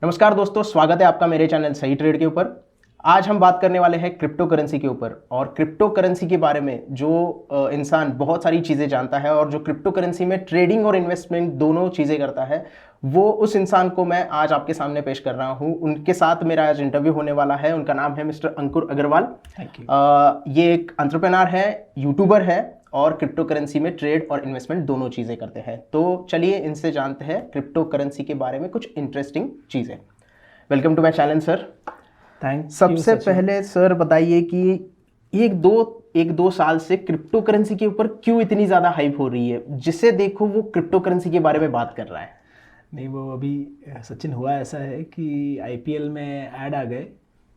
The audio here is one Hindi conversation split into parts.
नमस्कार दोस्तों, स्वागत है आपका मेरे चैनल सही ट्रेड के ऊपर। आज हम बात करने वाले हैं क्रिप्टो करेंसी के ऊपर। और क्रिप्टो करेंसी के बारे में जो इंसान बहुत सारी चीज़ें जानता है और जो क्रिप्टो करेंसी में ट्रेडिंग और इन्वेस्टमेंट दोनों चीज़ें करता है, वो उस इंसान को मैं आज आपके सामने पेश कर रहा हूँ। उनके साथ मेरा आज इंटरव्यू होने वाला है। उनका नाम है mister Ankur Agarwal. Thank you. ये एक एंटरप्रेन्योर है, यूट्यूबर है और क्रिप्टो करेंसी में ट्रेड और इन्वेस्टमेंट दोनों चीज़ें करते हैं। तो चलिए इनसे जानते हैं क्रिप्टो करेंसी के बारे में कुछ इंटरेस्टिंग चीज़ें। Welcome to my channel sir. Thank सबसे पहले सर बताइए कि एक दो साल से क्रिप्टो करेंसी के ऊपर क्यों इतनी ज़्यादा हाइप हो रही है, जिसे देखो वो क्रिप्टो करेंसी के बारे में बात कर रहा है। नहीं, वो अभी सचिन हुआ ऐसा है कि आईपीएल में ऐड आ गए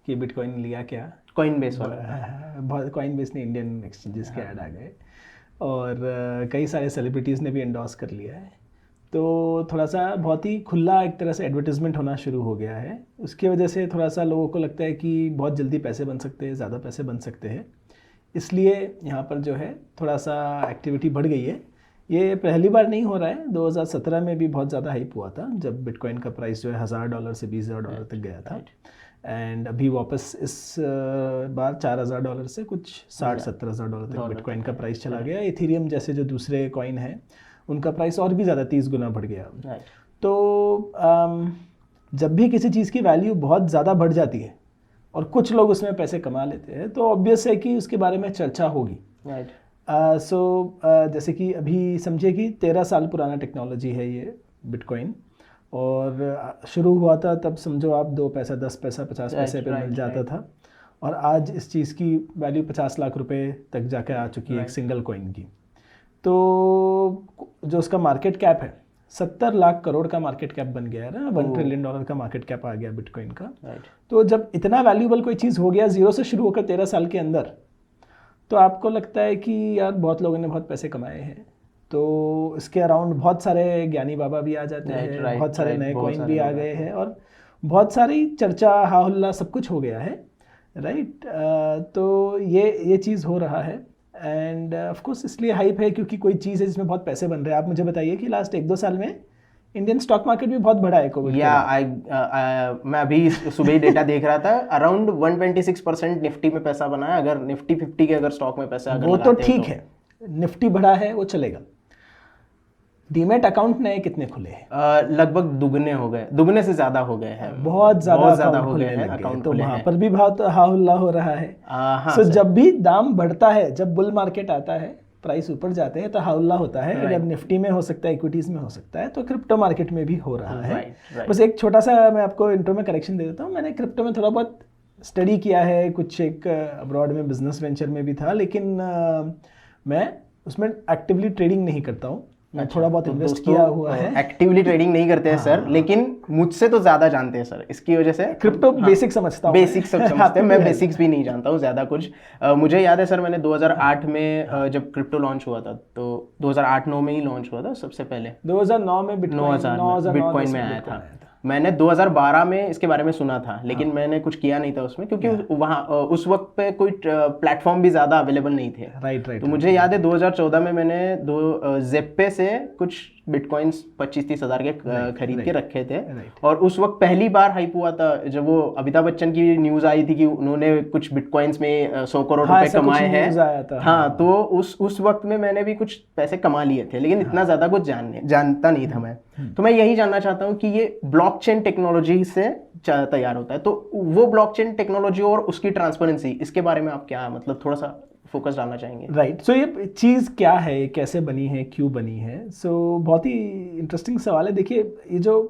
कि बिटकॉइन लिया क्या। कॉइन बेस वाला। बहुत कॉइन बेस नहीं, इंडियन एक्सचेंजेस के ऐड आ गए और कई सारे सेलिब्रिटीज़ ने भी एंडोर्स कर लिया है। तो थोड़ा सा बहुत ही खुला एक तरह से एडवर्टिजमेंट होना शुरू हो गया है। उसकी वजह से थोड़ा सा लोगों को लगता है कि बहुत जल्दी पैसे बन सकते हैं, ज़्यादा पैसे बन सकते हैं। इसलिए यहाँ पर जो है थोड़ा सा एक्टिविटी बढ़ गई है। ये पहली बार नहीं हो रहा है, 2017 में भी बहुत ज़्यादा हाइप हुआ था जब बिटकॉइन का प्राइस जो है $1000 से $20,000 तक गया था। एंड अभी वापस इस बार $4000 से कुछ $60-70 तक बिटकॉइन का प्राइस चला गया। इथेरियम जैसे जो दूसरे कॉइन हैं उनका प्राइस और भी ज़्यादा 30 गुना बढ़ गया। तो जब भी किसी चीज़ की वैल्यू बहुत ज़्यादा बढ़ जाती है और कुछ लोग उसमें पैसे कमा लेते हैं तो ऑब्वियस है कि उसके बारे में चर्चा होगी। जैसे कि अभी समझिए कि 13 साल पुराना टेक्नोलॉजी है ये बिटकॉइन, और शुरू हुआ था तब समझो आप 2 पैसा 10 पैसा 50 पैसे पे मिल जाता था, और आज इस चीज़ की वैल्यू 50 लाख रुपए तक जाकर आ चुकी है एक सिंगल कॉइन की। तो जो उसका मार्केट कैप है 70 लाख करोड़ का मार्केट कैप बन गया है ना, $1 ट्रिलियन का मार्केट कैप आ गया बिटकॉइन का। तो जब इतना वैल्यूबल कोई चीज़ हो गया जीरो से शुरू होकर 13 साल के अंदर, तो आपको लगता है कि यार बहुत लोगों ने बहुत पैसे कमाए हैं। तो इसके अराउंड बहुत सारे ज्ञानी बाबा भी आ जाते हैं, बहुत सारे नए कॉइन भी आ गए हैं और बहुत सारी चर्चा हा हुल्ला सब कुछ हो गया है, राइट। तो ये चीज़ हो रहा है एंड ऑफ कोर्स इसलिए हाइप है क्योंकि कोई चीज़ है जिसमें बहुत पैसे बन रहे हैं। आप मुझे बताइए कि लास्ट 1-2 साल में इंडियन स्टॉक मार्केट भी बहुत बढ़ा है कोविड मैं अभी सुबह ही डेटा देख रहा था, अराउंड 126% निफ्टी में पैसा बना है। अगर निफ्टी 50 के अगर स्टॉक में पैसा अगर वो तो ठीक है, निफ्टी बढ़ा है वो चलेगा। डीमेट अकाउंट नए कितने खुले हैं? लगभग दुगने हो गए, दुगने से ज्यादा हो गए हैं, बहुत ज्यादा हो गए हैं अकाउंट। तो वहां पर भी बहुत हाहुल्ला हो रहा है। हाँ, जब भी दाम बढ़ता है, जब बुल मार्केट आता है, प्राइस ऊपर जाते हैं तो हाउल्ला होता है। अगर निफ्टी में हो सकता है, इक्विटीज में हो सकता है, तो क्रिप्टो मार्केट में भी हो रहा है। बस एक छोटा सा मैं आपको इंट्रो में करेक्शन दे देता हूँ। मैंने क्रिप्टो में थोड़ा बहुत स्टडी किया है, कुछ एक अब्रॉड में बिजनेस वेंचर में भी था, लेकिन मैं उसमें एक्टिवली ट्रेडिंग नहीं करता हूँ। मैं थोड़ा बहुत इन्वेस्ट किया हुआ है। एक्टिवली ट्रेडिंग नहीं करते हैं सर, लेकिन मुझसे तो ज़्यादा जानते हैं सर, इसकी वजह से क्रिप्टो बेसिक समझता हूँ। बेसिक्स सब समझते हैं, मैं बेसिक्स भी नहीं जानता हूँ ज़्यादा कुछ। मुझे याद है सर, मैंने 2008 में जब क्रिप्टो लॉन्च हुआ था, तो 2008-9 में ही लॉन्च हुआ था सबसे पहले। 2009 में बिटकॉइन में आया था। मैंने 2012 में इसके बारे में सुना था, लेकिन मैंने कुछ किया नहीं था उसमें, क्योंकि वहाँ उस वक्त पे कोई प्लेटफॉर्म भी ज़्यादा अवेलेबल नहीं थे। राइट। तो मुझे याद है 2014 में मैंने ज़ेप्पे से कुछ बिटकॉइंस 25-30 हज़ार के खरीद के रखे थे। और उस वक्त पहली बार हाइप हुआ था जब वो अमिताभ बच्चन की न्यूज़ आई थी कि उन्होंने कुछ बिटकॉइंस में 100 करोड़ रुपए कमाए हैं। हाँ, तो उस वक्त में मैंने भी कुछ पैसे कमा लिए थे, लेकिन इतना ज़्यादा कुछ जानता नहीं था मैं। तो मैं यही जानना चाहता हूँ कि ये ब्लॉकचेन टेक्नोलॉजी से तैयार होता है, तो वो ब्लॉकचेन टेक्नोलॉजी और उसकी ट्रांसपेरेंसी, इसके बारे में आप क्या मतलब थोड़ा सा फोकस डालना चाहेंगे? राइट। सो ये चीज़ क्या है, कैसे बनी है, क्यों बनी है? सो बहुत ही इंटरेस्टिंग सवाल है। देखिए, ये जो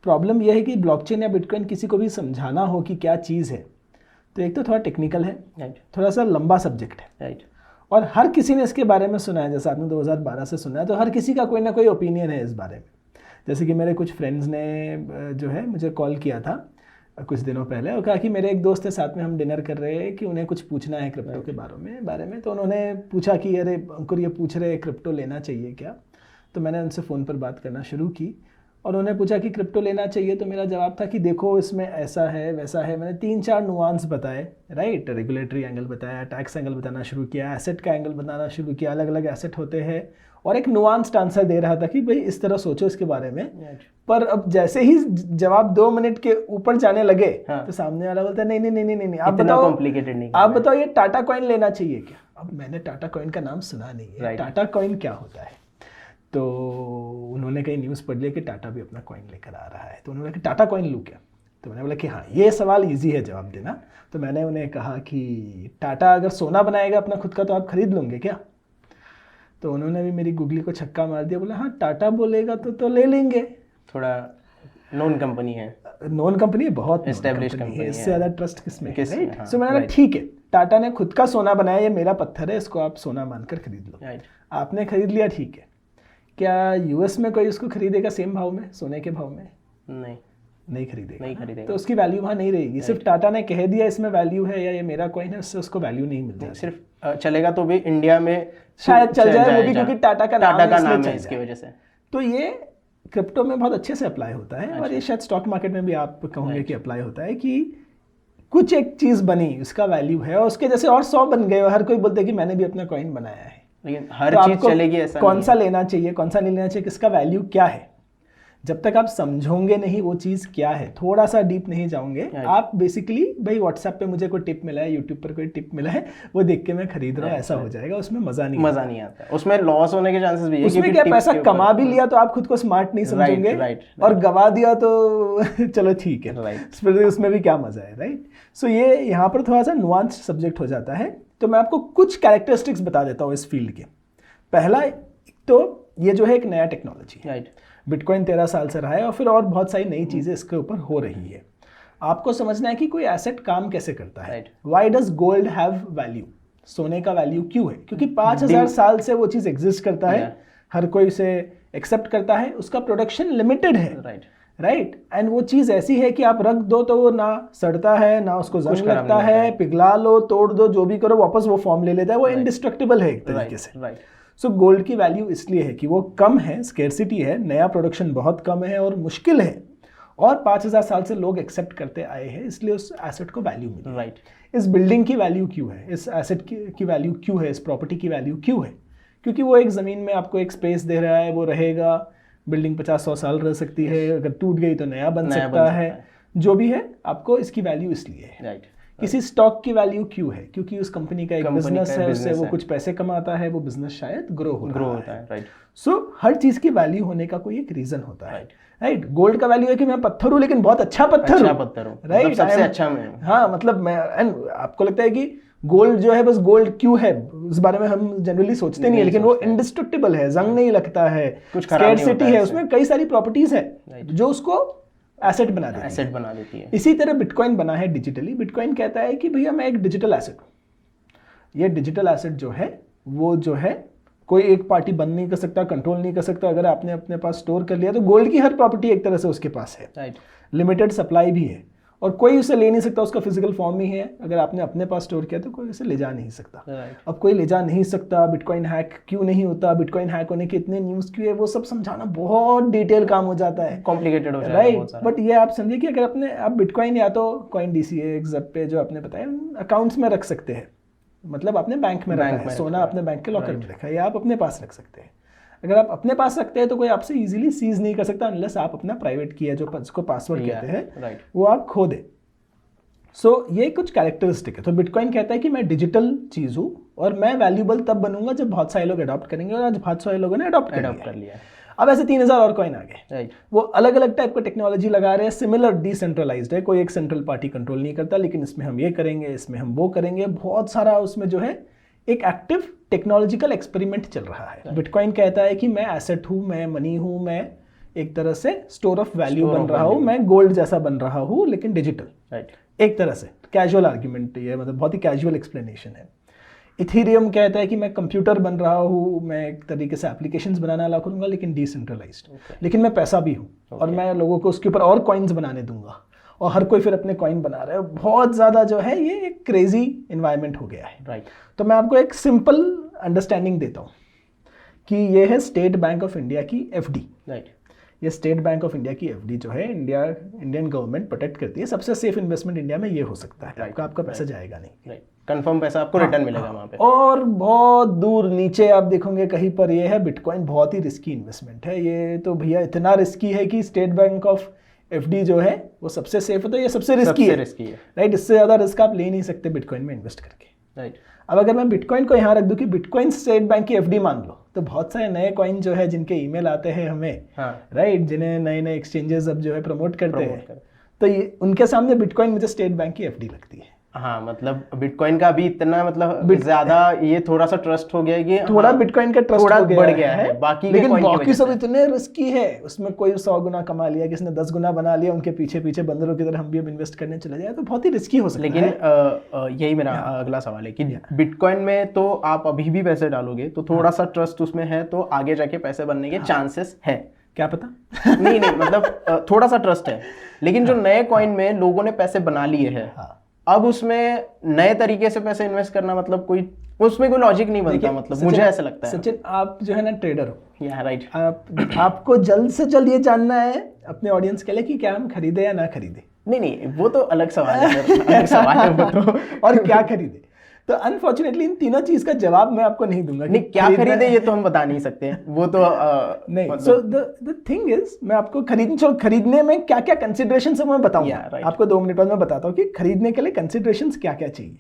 प्रॉब्लम यह है कि ब्लॉकचेन या बिटकॉइन किसी को भी समझाना हो कि क्या चीज़ है, तो एक तो थोड़ा टेक्निकल है, थोड़ा सा लंबा सब्जेक्ट है, और हर किसी ने इसके बारे में सुना है। जैसे आपने 2012 से सुना है, तो हर किसी का कोई ना कोई ओपिनियन है इस बारे में। जैसे कि मेरे कुछ फ्रेंड्स ने जो है मुझे कॉल किया था कुछ दिनों पहले और कहा कि मेरे एक दोस्त है, साथ में हम डिनर कर रहे हैं, कि उन्हें कुछ पूछना है क्रिप्टो के बारे में। तो उन्होंने पूछा कि अरे अंकुर, ये पूछ रहे हैं क्रिप्टो लेना चाहिए क्या? तो मैंने उनसे फ़ोन पर बात करना शुरू की और उन्होंने पूछा कि क्रिप्टो लेना चाहिए। तो मेरा जवाब था कि देखो, इसमें ऐसा है वैसा है। मैंने 3-4 नुआंस बताए, राइट। रेगुलेटरी एंगल बताया, टैक्स एंगल बताना शुरू किया, एसेट का एंगल बताना शुरू किया। अलग अलग एसेट होते हैं और एक नुआंस्ड आंसर दे रहा था कि भाई इस तरह सोचो इसके बारे में। पर अब जैसे ही जवाब 2 मिनट के ऊपर जाने लगे तो सामने वाला बोलता है नहीं नहीं नहीं नहीं नहीं, आप बताओ कॉम्प्लिकेटेड नहीं, आप बताओ ये टाटा कॉइन लेना चाहिए क्या। अब मैंने टाटा कॉइन का नाम सुना नहीं है, टाटा कॉइन क्या होता है। तो उन्होंने कहीं न्यूज़ पढ़ लिया कि टाटा भी अपना कॉइन लेकर आ रहा है, तो उन्होंने कहा टाटा कॉइन लूँ क्या। तो मैंने बोला कि हाँ ये सवाल ईजी है जवाब देना। तो मैंने उन्हें कहा कि टाटा अगर सोना बनाएगा अपना खुद का तो आप खरीद लोगे क्या। तो उन्होंने भी मेरी गुगली को छक्का मार दिया, बोला हाँ टाटा बोलेगा तो ले लेंगे, थोड़ा नॉन कंपनी है, नॉन कंपनी है, बहुत एस्टेब्लिश कंपनी है, इससे ज़्यादा ट्रस्ट किसमें है, राइट। हाँ, सो मैंने कहा ठीक है टाटा ने खुद का सोना बनाया, ये मेरा पत्थर है, इसको आप सोना मानकर खरीद लो। आपने खरीद लिया, ठीक है। क्या यूएस में कोई उसको खरीदेगा सेम भाव में, सोने के भाव में? नहीं खरीदेगा। तो उसकी वैल्यू वहाँ नहीं रहेगी। सिर्फ टाटा ने कह दिया इसमें वैल्यू है या ये मेरा कॉइन है, उससे उसको वैल्यू नहीं मिलती। सिर्फ चलेगा तो भी इंडिया में शायद चल जाए वो भी, क्योंकि टाटा का नाम है इसकी वजह से। तो ये क्रिप्टो में बहुत अच्छे से अप्लाई होता है और ये शायद स्टॉक मार्केट में भी आप कहोगे कि अप्लाई होता है कि कुछ एक चीज़ बनी उसका वैल्यू है और उसके जैसे और 100 बन गए, हर कोई बोलते हैं कि मैंने भी अपना कॉइन बनाया है। लेकिन हर चीज़ चलेगी ऐसा कौन सा लेना चाहिए कौन सा नहीं लेना चाहिए, किसका वैल्यू क्या है, जब तक आप समझोगे नहीं वो चीज़ क्या है, थोड़ा सा डीप नहीं जाओगे आप बेसिकली भाई व्हाट्सएप पे मुझे कोई टिप मिला है, यूट्यूब पर कोई टिप मिला है, वो देख के मैं खरीद रहा हूँ, ऐसा हो जाएगा, उसमें मज़ा नहीं आता। उसमें लॉस होने के चांसेस भी है, उसमें क्या पैसा कमा भी लिया तो आप खुद को स्मार्ट नहीं समझोगे और गवा दिया तो चलो ठीक है, फिर उसमें भी क्या मज़ा है, राइट। सो ये यहाँ पर थोड़ा सा नुआंस्ड सब्जेक्ट हो जाता है। तो मैं आपको कुछ कैरेक्टरिस्टिक्स बता देता हूँ इस फील्ड के। पहला तो ये जो है एक नया टेक्नोलॉजी है, बिटकॉइन 13 साल से रहा है और फिर और बहुत सारी नई चीज़ें इसके ऊपर हो रही है। आपको समझना है कि कोई एसेट काम कैसे करता है। Why does gold have value, सोने का वैल्यू क्यों है, क्योंकि 5000 साल से वो चीज़ एग्जिस्ट करता है, हर कोई उसे एक्सेप्ट करता है, उसका प्रोडक्शन लिमिटेड है, राइट। एंड वो चीज़ ऐसी है कि आप रख दो तो वो ना सड़ता है ना उसको जंग लगता है, पिघला लो तोड़ दो जो भी करो वापस वो फॉर्म ले लेता है, वो इनडिस्ट्रक्टेबल है एक तरीके से। सो गोल्ड की वैल्यू इसलिए है कि वो कम है, स्केर्सिटी है, नया प्रोडक्शन बहुत कम है और मुश्किल है, और 5000 साल से लोग एक्सेप्ट करते आए हैं, इसलिए उस एसेट को वैल्यू मिली, राइट। इस बिल्डिंग की वैल्यू क्यों है, इस एसेट की वैल्यू क्यों है, इस प्रॉपर्टी की वैल्यू क्यों है, क्योंकि वो एक ज़मीन में आपको एक स्पेस दे रहा है, वो रहेगा, बिल्डिंग 50-100 साल रह सकती है, अगर टूट गई तो नया बन सकता है, जो भी है आपको इसकी वैल्यू इसलिए है, राइट। किसी स्टॉक की वैल्यू क्यों है, क्योंकि उस कंपनी का एक बिजनेस है, उससे वो कुछ पैसे कमाता है, वो बिजनेस शायद ग्रो होता है, राइट। सो हर चीज की वैल्यू होने का कोई एक रीजन होता है, राइट। गोल्ड का वैल्यू है कि मैं पत्थर हूँ लेकिन बहुत अच्छा पत्थर हूँ, राइट, सबसे अच्छा मैं, हाँ, मतलब मैं, एंड आपको लगता है कि गोल्ड जो है बस गोल्ड क्यों है, उस बारे में हम जनरली सोचते नहीं है, लेकिन वो इंडिस्ट्रक्टेबल है, जंग नहीं लगता है, स्कैर्सिटी है, उसमें कई सारी प्रॉपर्टीज है जो उसको एसेट बना देती है। इसी तरह बिटकॉइन बना है डिजिटली। बिटकॉइन कहता है कि भैया मैं एक डिजिटल एसेट हूँ, ये डिजिटल एसेट जो है वो जो है कोई एक पार्टी बंद नहीं कर सकता, कंट्रोल नहीं कर सकता। अगर आपने अपने पास स्टोर कर लिया तो गोल्ड की हर प्रॉपर्टी एक तरह से उसके पास है, राइट। लिमिटेड सप्लाई भी है और कोई उसे ले नहीं सकता, उसका फिजिकल फॉर्म ही है। अगर आपने अपने पास स्टोर किया तो कोई उसे ले जा नहीं सकता, अब कोई ले जा नहीं सकता। बिटकॉइन हैक क्यों नहीं होता, बिटकॉइन हैक होने के इतने न्यूज़ क्यों है, वो सब समझाना बहुत डिटेल काम हो जाता है, कॉम्प्लिकेटेड हो जाता है, राइट। बट ये आप समझिए कि अगर अपने आप बिटकॉइन या तो कॉइन DCA पे जो आपने बताया अकाउंट्स में रख सकते हैं, मतलब आपने बैंक में रखा है, सोना अपने बैंक के लॉकर में रखा है, या आप अपने पास रख सकते हैं। अगर आप अपने पास रखते हैं तो कोई आपसे इजीली सीज नहीं कर सकता अनलेस आप अपना प्राइवेट की है जो जिसको पासवर्ड कहते हैं, वो आप खो दे। सो ये कुछ कैरेक्टरिस्टिक है। तो बिटकॉइन कहता है कि मैं डिजिटल चीज़ हूँ और मैं वैल्यूबल तब बनूंगा जब बहुत सारे लोग अडॉप्ट करेंगे, और आज बहुत सारे लोगों ने अडॉप्ट कर लिया। अब ऐसे 3000 और कॉइन आ गए, वो अलग अलग टाइप का टेक्नोलॉजी लगा रहे हैं, सिमिलर डिसेंट्रलाइज्ड है, कोई एक सेंट्रल पार्टी कंट्रोल नहीं करता, लेकिन इसमें हम ये करेंगे, इसमें हम वो करेंगे, बहुत सारा उसमें जो है एक एक्टिव टेक्नोलॉजिकल एक्सपेरिमेंट चल रहा है। बिटकॉइन कहता है कि मैं एसेट हूँ, मैं मनी हूँ, मैं एक तरह से स्टोर ऑफ वैल्यू बन रहा हूँ, मैं गोल्ड जैसा बन रहा हूँ लेकिन डिजिटल, राइट। एक तरह से कैजुअल आर्ग्यूमेंट ये, मतलब बहुत ही कैजुअल एक्सप्लेनेशन है। इथेरियम कहता है कि मैं कंप्यूटर बन रहा हूँ, मैं एक तरीके से एप्लीकेशंस बनाना ला करूँगा लेकिन डिसेंट्रलाइज्ड, लेकिन मैं पैसा भी हूँ और मैं लोगों को उसके ऊपर और कॉइन्स बनाने दूंगा, और हर कोई फिर अपने कॉइन बना रहा है। बहुत ज़्यादा जो है ये एक क्रेजी इन्वायरमेंट हो गया है, राइट। तो मैं आपको एक सिंपल अंडरस्टैंडिंग देता हूँ कि ये है स्टेट बैंक ऑफ इंडिया की FD, राइट। ये स्टेट बैंक ऑफ इंडिया की एफडी जो है इंडियन गवर्नमेंट प्रोटेक्ट करती है। सबसे सेफ इन्वेस्टमेंट इंडिया में ये हो सकता है, आपका पैसा जाएगा नहीं, कंफर्म पैसा आपको रिटर्न मिलेगा वहाँ पे। और बहुत दूर नीचे आप देखोगे कहीं पर ये है बिटकॉइन बहुत ही रिस्की इन्वेस्टमेंट है। ये तो भैया इतना रिस्की है कि स्टेट बैंक ऑफ एफडी जो है वो सबसे सेफ है, तो ये सबसे रिस्की है, राइट। इससे ज़्यादा रिस्क आप ले नहीं सकते बिटकॉइन में इन्वेस्ट करके, राइट। अब अगर मैं बिटकॉइन को यहाँ रख दूँ कि बिटकॉइन स्टेट बैंक की एफडी मान लो, तो बहुत सारे नए कॉइन जो है जिनके ईमेल आते हैं हमें, राइट, जिन्हें नए नए एक्सचेंजेस अब जो है प्रमोट करते हैं, तो ये उनके सामने बिटकॉइन मुझे स्टेट बैंक की एफडी लगती है। हाँ, मतलब बिटकॉइन का अभी इतना मतलब ज्यादा ये थोड़ा सा ट्रस्ट हो गया है कि थोड़ा बिटकॉइन का ट्रस्ट थोड़ा बढ़ गया है, बाकी लेकिन बाकी सब इतने रिस्की है, उसमें कोई 100 गुना कमा लिया, किसी ने 10 गुना बना लिया, उनके पीछे पीछे बंदरों की तरह हम भी अब इन्वेस्ट करने चले जाए तो बहुत ही रिस्की हो सकता है। लेकिन यही मेरा अगला सवाल है कि बिटकॉइन में तो आप अभी भी पैसे डालोगे तो थोड़ा सा ट्रस्ट उसमें है, तो आगे जाके पैसे बनने के चांसेस है, क्या पता। नहीं मतलब थोड़ा सा ट्रस्ट है, लेकिन जो नए कॉइन में लोगों ने पैसे बना लिए हैं, अब उसमें नए तरीके से पैसे इन्वेस्ट करना मतलब कोई उसमें कोई लॉजिक नहीं बनता, मतलब मुझे ऐसा लगता है। सचिन, आप जो है ना ट्रेडर हो, या राइट, आपको जल्द से जल्द ये जानना है अपने ऑडियंस के लिए कि क्या हम खरीदे या ना खरीदे। नहीं वो तो अलग सवाल है सर, अलग सवाल है वो तो। और क्या खरीदे, तो अनफॉर्चुनेटली इन तीनों चीज का जवाब मैं आपको नहीं दूंगा। नहीं, क्या खरीदे ये तो हम बता नहीं सकते, वो तो नहीं। सो द थिंग इज, मैं आपको खरीदने में क्या क्या कंसिडरेशन है मैं बताऊंगा, आपको 2 मिनट बाद मैं बताता हूँ कि खरीदने के लिए कंसिडरेशंस क्या क्या चाहिए।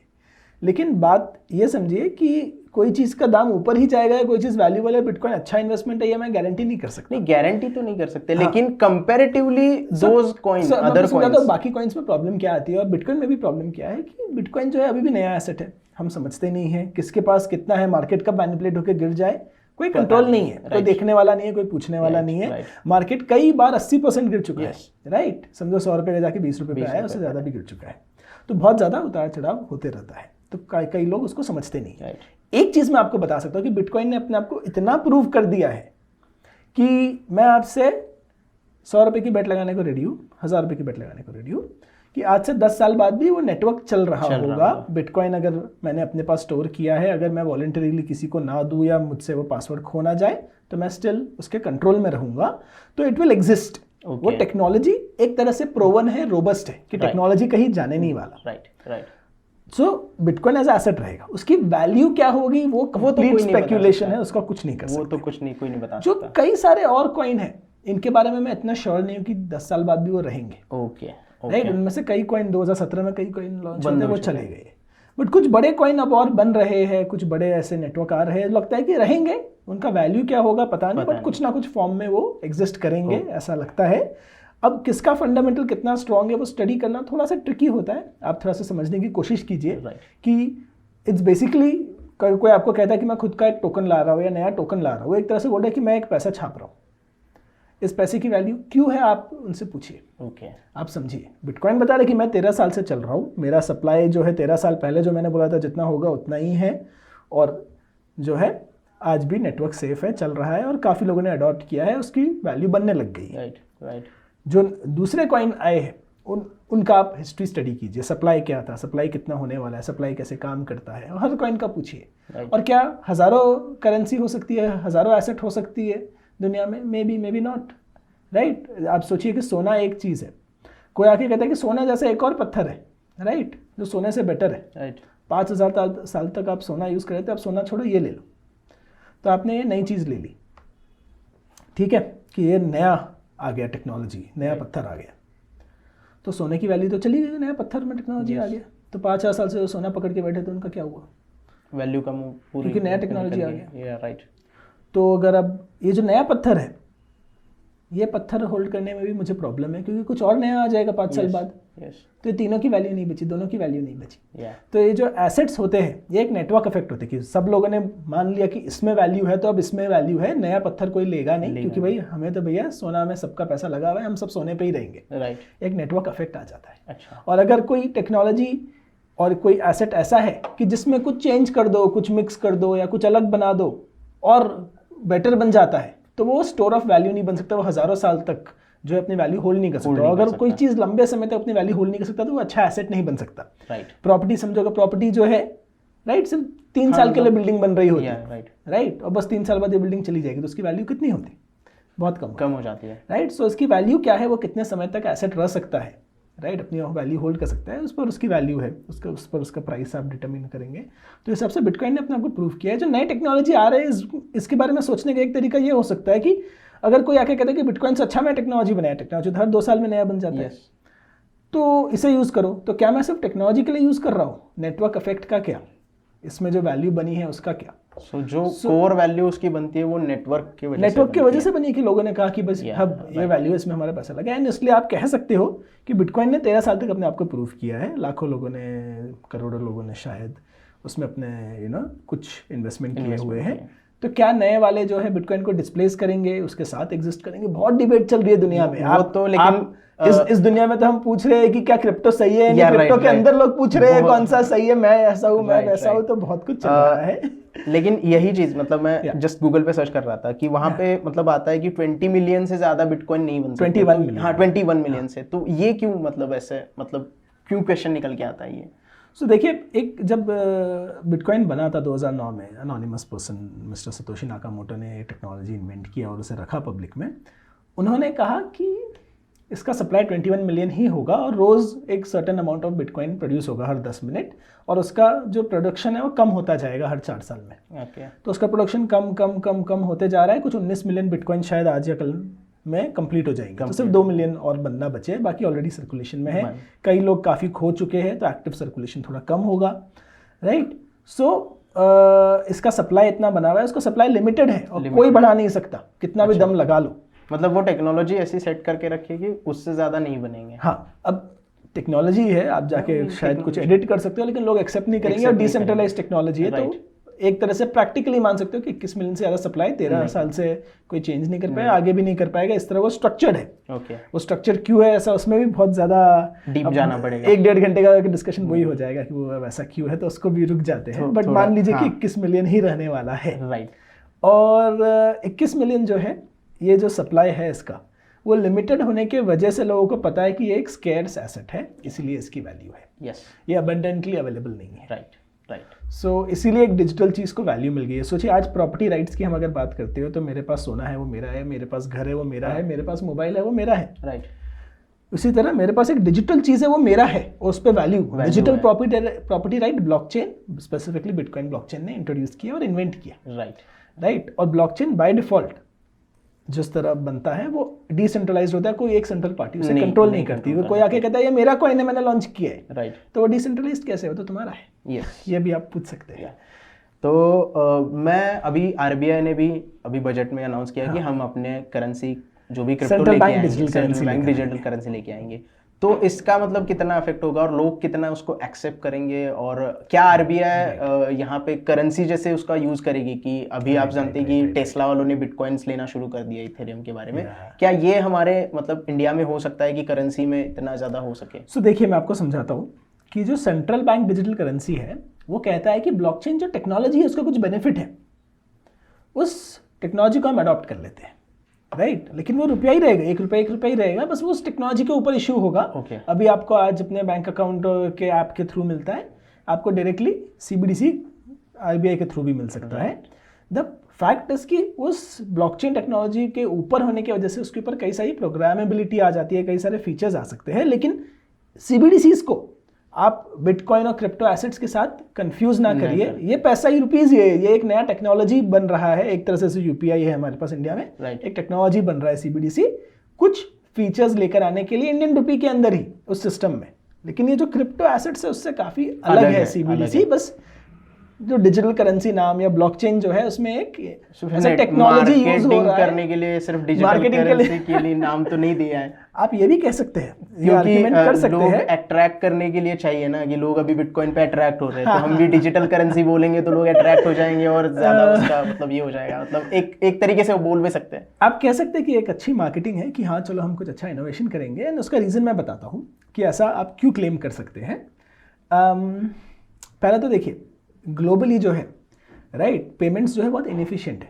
लेकिन बात ये समझिए कि कोई चीज का दाम ऊपर ही जाएगा या कोई चीज वैल्यूएबल है, बिटकॉइन अच्छा इन्वेस्टमेंट है, ये मैं गारंटी नहीं कर सकता। नहीं, गारंटी तो नहीं कर सकते, लेकिन comparatively those coins, other coins, बाकी कॉइंस में प्रॉब्लम क्या आती है और बिटकॉइन में भी प्रॉब्लम क्या है कि बिटकॉइन जो है अभी भी नया एसेट है, हम समझते नहीं है किसके पास कितना है, मार्केट कब मैनिपुलेट होकर गिर जाए कोई कंट्रोल नहीं है, कोई देखने वाला नहीं है, कोई पूछने वाला नहीं है। मार्केट कई बार 80% गिर चुका है, राइट। समझो 100 रुपये का जाके 20 रुपये पे आया, उससे ज़्यादा भी गिर चुका है, तो बहुत ज़्यादा उतार चढ़ाव होते रहता है, तो कई लोग उसको समझते नहीं है। एक चीज़ मैं आपको बता सकता हूँ कि बिटकॉइन ने अपने आप को इतना प्रूव कर दिया है कि मैं आपसे 100 रुपये की बेट लगाने को रेडी हूँ, 1000 रुपये की बेट लगाने को रेडी हूँ कि आज से 10 साल बाद भी वो नेटवर्क चल रहा होगा। बिटकॉइन अगर मैंने अपने पास स्टोर किया है, अगर मैं वॉलंटरीली किसी को ना दूं या मुझसे वो पासवर्ड खो ना जाए, तो मैं स्टिल उसके कंट्रोल में रहूंगा, तो इट विल एग्जिस्ट। वो टेक्नोलॉजी एक तरह से प्रोवन है, रोबस्ट है कि टेक्नोलॉजी कहीं जाने नहीं वाला, राइट। सो बिटकॉइन एज एसेट रहेगा, उसकी वैल्यू क्या होगी वो कंप्लीट स्पेक्यूलेशन है, उसका कुछ नहीं कर सकता, वो तो कुछ नहीं, कोई नहीं बता सकता। जो कई सारे और कॉइन है इनके बारे में मैं इतना श्योर नहीं हूँ कि 10 साल बाद भी वो रहेंगे, राइट। उनमें से कई कॉइन 2017 में कई कॉइन लॉन्च होते वो चले गए, बट कुछ बड़े कॉइन अब और बन रहे हैं, कुछ बड़े ऐसे नेटवर्क आ रहे हैं, लगता है कि रहेंगे, उनका वैल्यू क्या होगा पता नहीं, बट कुछ ना कुछ फॉर्म में वो एग्जिस्ट करेंगे ऐसा लगता है। अब किसका फंडामेंटल कितना स्ट्रॉन्ग है वो स्टडी करना थोड़ा सा ट्रिकी होता है, आप थोड़ा सा समझने की कोशिश कीजिए कि इट्स बेसिकली, कोई आपको कहता है कि मैं खुद का एक टोकन ला रहा हूँ या नया टोकन ला रहा हूँ, एक तरह से बोल रहा है कि मैं एक पैसा छाप रहा हूँ, इस पैसे की वैल्यू क्यों है आप उनसे पूछिए, आप समझिए। बिटकॉइन बता रहे कि मैं 13 साल से चल रहा हूँ, मेरा सप्लाई जो है 13 साल पहले जो मैंने बोला था जितना होगा उतना ही है, और जो है आज भी नेटवर्क सेफ है, चल रहा है, और काफ़ी लोगों ने अडॉप्ट किया है, उसकी वैल्यू बनने लग गई है, राइट। जो दूसरे कॉइन आए हैं उनका आप हिस्ट्री स्टडी कीजिए, सप्लाई क्या था, सप्लाई कितना होने वाला है, सप्लाई कैसे काम करता है, हर कॉइन का पूछिए। और क्या हज़ारों करेंसी हो सकती है, हज़ारों एसेट हो सकती है दुनिया में, मे बी नॉट, राइट। आप सोचिए कि सोना एक चीज़ है, कोई आके कहता है कि सोना जैसा एक और पत्थर है, राइट, जो सोने से बेटर है, राइट। 5000 साल तक आप सोना यूज़ कर रहे थे, आप सोना छोड़ो ये ले लो, तो आपने ये नई चीज़ ले ली, ठीक है, कि ये नया आ गया टेक्नोलॉजी, नया पत्थर आ गया, तो सोने की वैल्यू तो चली गई, नया पत्थर में टेक्नोलॉजी आ गया, तो 5000 साल से सोना पकड़ के बैठे तो उनका क्या हुआ, वैल्यू कम पूरी, क्योंकि नया टेक्नोलॉजी आ गया, राइट। तो अगर अब ये जो नया पत्थर है, ये पत्थर होल्ड करने में भी मुझे प्रॉब्लम है, क्योंकि कुछ और नया आ जाएगा 5 साल बाद, तो ये तीनों की वैल्यू नहीं बची, दोनों की वैल्यू नहीं बची। तो ये जो एसेट्स होते हैं ये एक नेटवर्क इफेक्ट होते हैं कि सब लोगों ने मान लिया कि इसमें वैल्यू है तो अब इसमें वैल्यू है, नया पत्थर कोई लेगा नहीं, क्योंकि भाई हमें तो भैया सोना में सबका पैसा लगा हुआ है, हम सब सोने पे ही रहेंगे, राइट। एक नेटवर्क इफेक्ट आ जाता है। अच्छा। और अगर कोई टेक्नोलॉजी और कोई एसेट ऐसा है कि जिसमें कुछ चेंज कर दो, कुछ मिक्स कर दो या कुछ अलग बना दो और बेटर बन जाता है, तो वो स्टोर ऑफ वैल्यू नहीं बन सकता, वो हज़ारों साल तक जो है अपनी वैल्यू होल्ड नहीं कर सकता। अगर कोई चीज़ लंबे समय तक अपनी वैल्यू होल्ड नहीं कर सकता तो वो अच्छा एसेट नहीं बन सकता, राइट। प्रॉपर्टी समझो, अगर प्रॉपर्टी जो है, राइट, सिर्फ 3 साल के लिए बिल्डिंग बन रही होती है, राइट, और बस 3 साल बाद ये बिल्डिंग चली जाएगी तो उसकी वैल्यू कितनी होती, बहुत कम हो जाती है, राइट। सो इसकी वैल्यू क्या है, वो कितने समय तक एसेट रह सकता है, राइट, अपनी वैल्यू होल्ड कर सकता है, उस पर उसकी वैल्यू है, उस पर उसका प्राइस आप डिटरमिन करेंगे। तो इस हिसाब से बिटकॉइन ने अपने आप को प्रूव किया है। जो नई टेक्नोलॉजी आ रही है इसके बारे में सोचने का एक तरीका ये हो सकता है कि अगर कोई आके कहता है कि बिटकॉइन से अच्छा मैं टेक्नोलॉजी बनाया, टेक्नोलॉजी हर 2 साल में नया बन जाता है, तो इसे यूज़ करो। तो क्या मैं सिर्फ टेक्नोलॉजी के लिए यूज़ कर रहा हूँ, नेटवर्क इफेक्ट का क्या, इसमें जो वैल्यू बनी है उसका क्या? जो कोर वैल्यू उसकी बनती है वो नेटवर्क की वजह से बनी कि लोगों ने कहा कि बस अब ये वैल्यू, इसमें हमारा पैसा लगा। एंड इसलिए आप कह सकते हो कि बिटकॉइन ने 13 साल तक अपने आप को प्रूव किया है। लाखों लोगों ने, करोड़ों लोगों ने शायद उसमें अपने कुछ इन्वेस्टमेंट किए हुए हैं। तो क्या नए वाले जो है बिटकॉइन को डिस्प्लेस करेंगे, उसके साथ एग्जिस्ट करेंगे? बहुत डिबेट चल रही है दुनिया में। आप तो लेकिन इस दुनिया में तो हम पूछ रहे हैं कि क्या क्रिप्टो सही है, क्रिप्टो के अंदर लोग पूछ रहे हैं कौन सा सही है, मैं ऐसा हूँ, मैं वैसा हूँ, तो बहुत कुछ चल रहा है। लेकिन यही चीज मतलब मैं जस्ट गूगल पे सर्च कर रहा था कि वहां पे मतलब आता है कि 20 मिलियन से ज्यादा बिटकॉइन नहीं बन सकते। 21 मिलियन, हाँ 21 मिलियन से। तो ये क्यों, मतलब ऐसे, मतलब क्यों क्वेश्चन निकल के आता है ये? सो देखिए, एक जब बिटकॉइन बना था 2009 में, anonymous person mister Satoshi Nakamoto ने टेक्नोलॉजी इन्वेंट किया और उसे रखा पब्लिक में। उन्होंने कहा कि इसका सप्लाई 21 मिलियन ही होगा और रोज़ एक certain amount of bitcoin produce होगा हर 10 मिनट, और उसका जो प्रोडक्शन है वो कम होता जाएगा हर 4 साल में। तो उसका प्रोडक्शन कम होते जा रहा है। कुछ 19 मिलियन बिटकॉइन शायद आज या कल में कंप्लीट हो जाएंगे। तो सिर्फ 2 मिलियन और बनना बचे, बाकी ऑलरेडी सर्कुलेशन में है। कई लोग काफ़ी खो चुके हैं, तो एक्टिव सर्कुलेशन थोड़ा कम होगा, राइट। सो इसका सप्लाई इतना बना हुआ है, उसका सप्लाई लिमिटेड है और कोई बढ़ा नहीं सकता, कितना भी दम लगा लो। मतलब वो टेक्नोलॉजी ऐसी सेट करके रखेगी, उससे ज़्यादा नहीं बनेंगे। हाँ, अब टेक्नोलॉजी है, आप जाके शायद कुछ एडिट कर सकते हो, लेकिन लोग एक्सेप्ट नहीं करेंगे। और डिसेंट्रलाइज टेक्नोलॉजी है, तो एक तरह से प्रैक्टिकली मान सकते हो कि 21 मिलियन से ज़्यादा सप्लाई 13 साल से कोई चेंज नहीं कर पाया, आगे भी नहीं कर पाएगा। इस तरह वो स्ट्रक्चर्ड है। वो स्ट्रक्चर क्यों है ऐसा, उसमें भी बहुत ज़्यादा डीप जाना पड़ेगा। 1-1.5 घंटे का डिस्कशन वही हो जाएगा कि वो वैसा क्यों है, तो उसको भी रुक जाते हैं। बट मान लीजिए कि 21 मिलियन ही रहने वाला है, राइट। और 21 मिलियन जो है, ये जो सप्लाई है इसका, वो लिमिटेड होने के वजह से लोगों को पता है कि ये एक स्केर्स एसेट है, इसीलिए इसकी वैल्यू है। यस, ये अबंडेंटली अवेलेबल नहीं है। राइट। सो इसीलिए एक डिजिटल चीज़ को वैल्यू मिल गई है। सोचिए, आज प्रॉपर्टी राइट्स की हम अगर बात करते हो, तो मेरे पास सोना है वो मेरा है, मेरे पास घर है वो मेरा है, मेरे पास मोबाइल है वो मेरा है, राइट। उसी तरह मेरे पास एक डिजिटल चीज़ है वो मेरा है, और उस पर value digital property right blockchain, specifically bitcoin blockchain ने इंट्रोड्यूस किया और इन्वेंट किया, राइट। और ब्लॉकचेन बाय डिफॉल्ट जिस तरह बनता है वो डिसेंट्रलाइज्ड होता है, कोई एक सेंट्रल पार्टी उसे कंट्रोल नहीं करती। वो कोई आके कहता है ये मेरा कॉइन है, मैंने लॉन्च किया है, राइट, तो वो डिसेंट्रलाइज्ड कैसे हो, तो तुम्हारा है। ये भी आप पूछ सकते हैं। तो मैं अभी आरबीआई ने भी अभी बजट में अनाउंस किया कि हम अपने करेंसी जो भी क्रिप्टो लेके आएंगे, सेंट्रल बैंक डिजिटल करेंसी लेके आएंगे। तो इसका मतलब कितना इफेक्ट होगा और लोग कितना उसको एक्सेप्ट करेंगे, और क्या आरबीआई यहाँ पे करेंसी जैसे उसका यूज करेगी? कि अभी आप जानते हैं कि टेस्ला वालों ने बिटकॉइंस लेना शुरू कर दिया इथेरियम के बारे में। क्या ये हमारे मतलब इंडिया में हो सकता है कि करेंसी में इतना ज़्यादा हो सके? सो देखिए, मैं आपको समझाता हूँ कि जो सेंट्रल बैंक डिजिटल करेंसी है वो कहता है कि ब्लॉकचेन जो टेक्नोलॉजी है उसका कुछ बेनिफिट है, उस टेक्नोलॉजी को हम अडॉप्ट कर लेते हैं, राइट। लेकिन वो रुपया ही रहेगा, 1 रुपया ही रहेगा, बस वो उस टेक्नोलॉजी के ऊपर इशू होगा। अभी आपको आज अपने बैंक अकाउंट के ऐप के थ्रू मिलता है, आपको डायरेक्टली सीबीडीसी आरबीआई के थ्रू भी मिल सकता है। द फैक्ट इज कि उस ब्लॉकचेन टेक्नोलॉजी के ऊपर होने की वजह से उसके ऊपर कई सारी प्रोग्रामेबिलिटी आ जाती है, कई सारे फीचर्स आ सकते हैं। लेकिन सीबीडीसीज को आप बिटकॉइन और क्रिप्टो एसेट्स के साथ कंफ्यूज ना करिए। ये पैसा ही रुपीज ही है, ये एक नया टेक्नोलॉजी बन रहा है। एक तरह से यूपीआई है हमारे पास इंडिया में, एक टेक्नोलॉजी बन रहा है सीबीडीसी, कुछ फीचर्स लेकर आने के लिए इंडियन रुपी के अंदर ही उस सिस्टम में। लेकिन ये जो क्रिप्टो एसेट्स है उससे काफी अलग है सीबीडीसी। बस जो डिजिटल करेंसी नाम या ब्लॉकचेन जो है उसमें एक टेक्नोलॉजी यूज हो रहा है करने के लिए, सिर्फ डिजिटल करेंसी के लिए नाम तो नहीं दिया है। आप ये भी कह सकते हैं, क्योंकि लोग अट्रैक्ट करने के लिए चाहिए ना, कि लोग अभी बिटकॉइन पे अट्रैक्ट हो रहे हैं, तो हम भी डिजिटल करेंसी बोलेंगे तो लोग अट्रैक्ट हो जाएंगे और ज्यादा उसका मतलब ये हो जाएगा। मतलब एक तरीके से वो बोल भी सकते हैं। आप कह सकते हैं कि एक अच्छी मार्केटिंग है कि हाँ चलो हम कुछ अच्छा इनोवेशन करेंगे, एंड उसका रीजन मैं बताता हूँ कि ऐसा आप क्यों क्लेम कर सकते हैं। पहले तो देखिए, ग्लोबली जो है राइट, पेमेंट्स जो है बहुत इनएफिशिएंट है।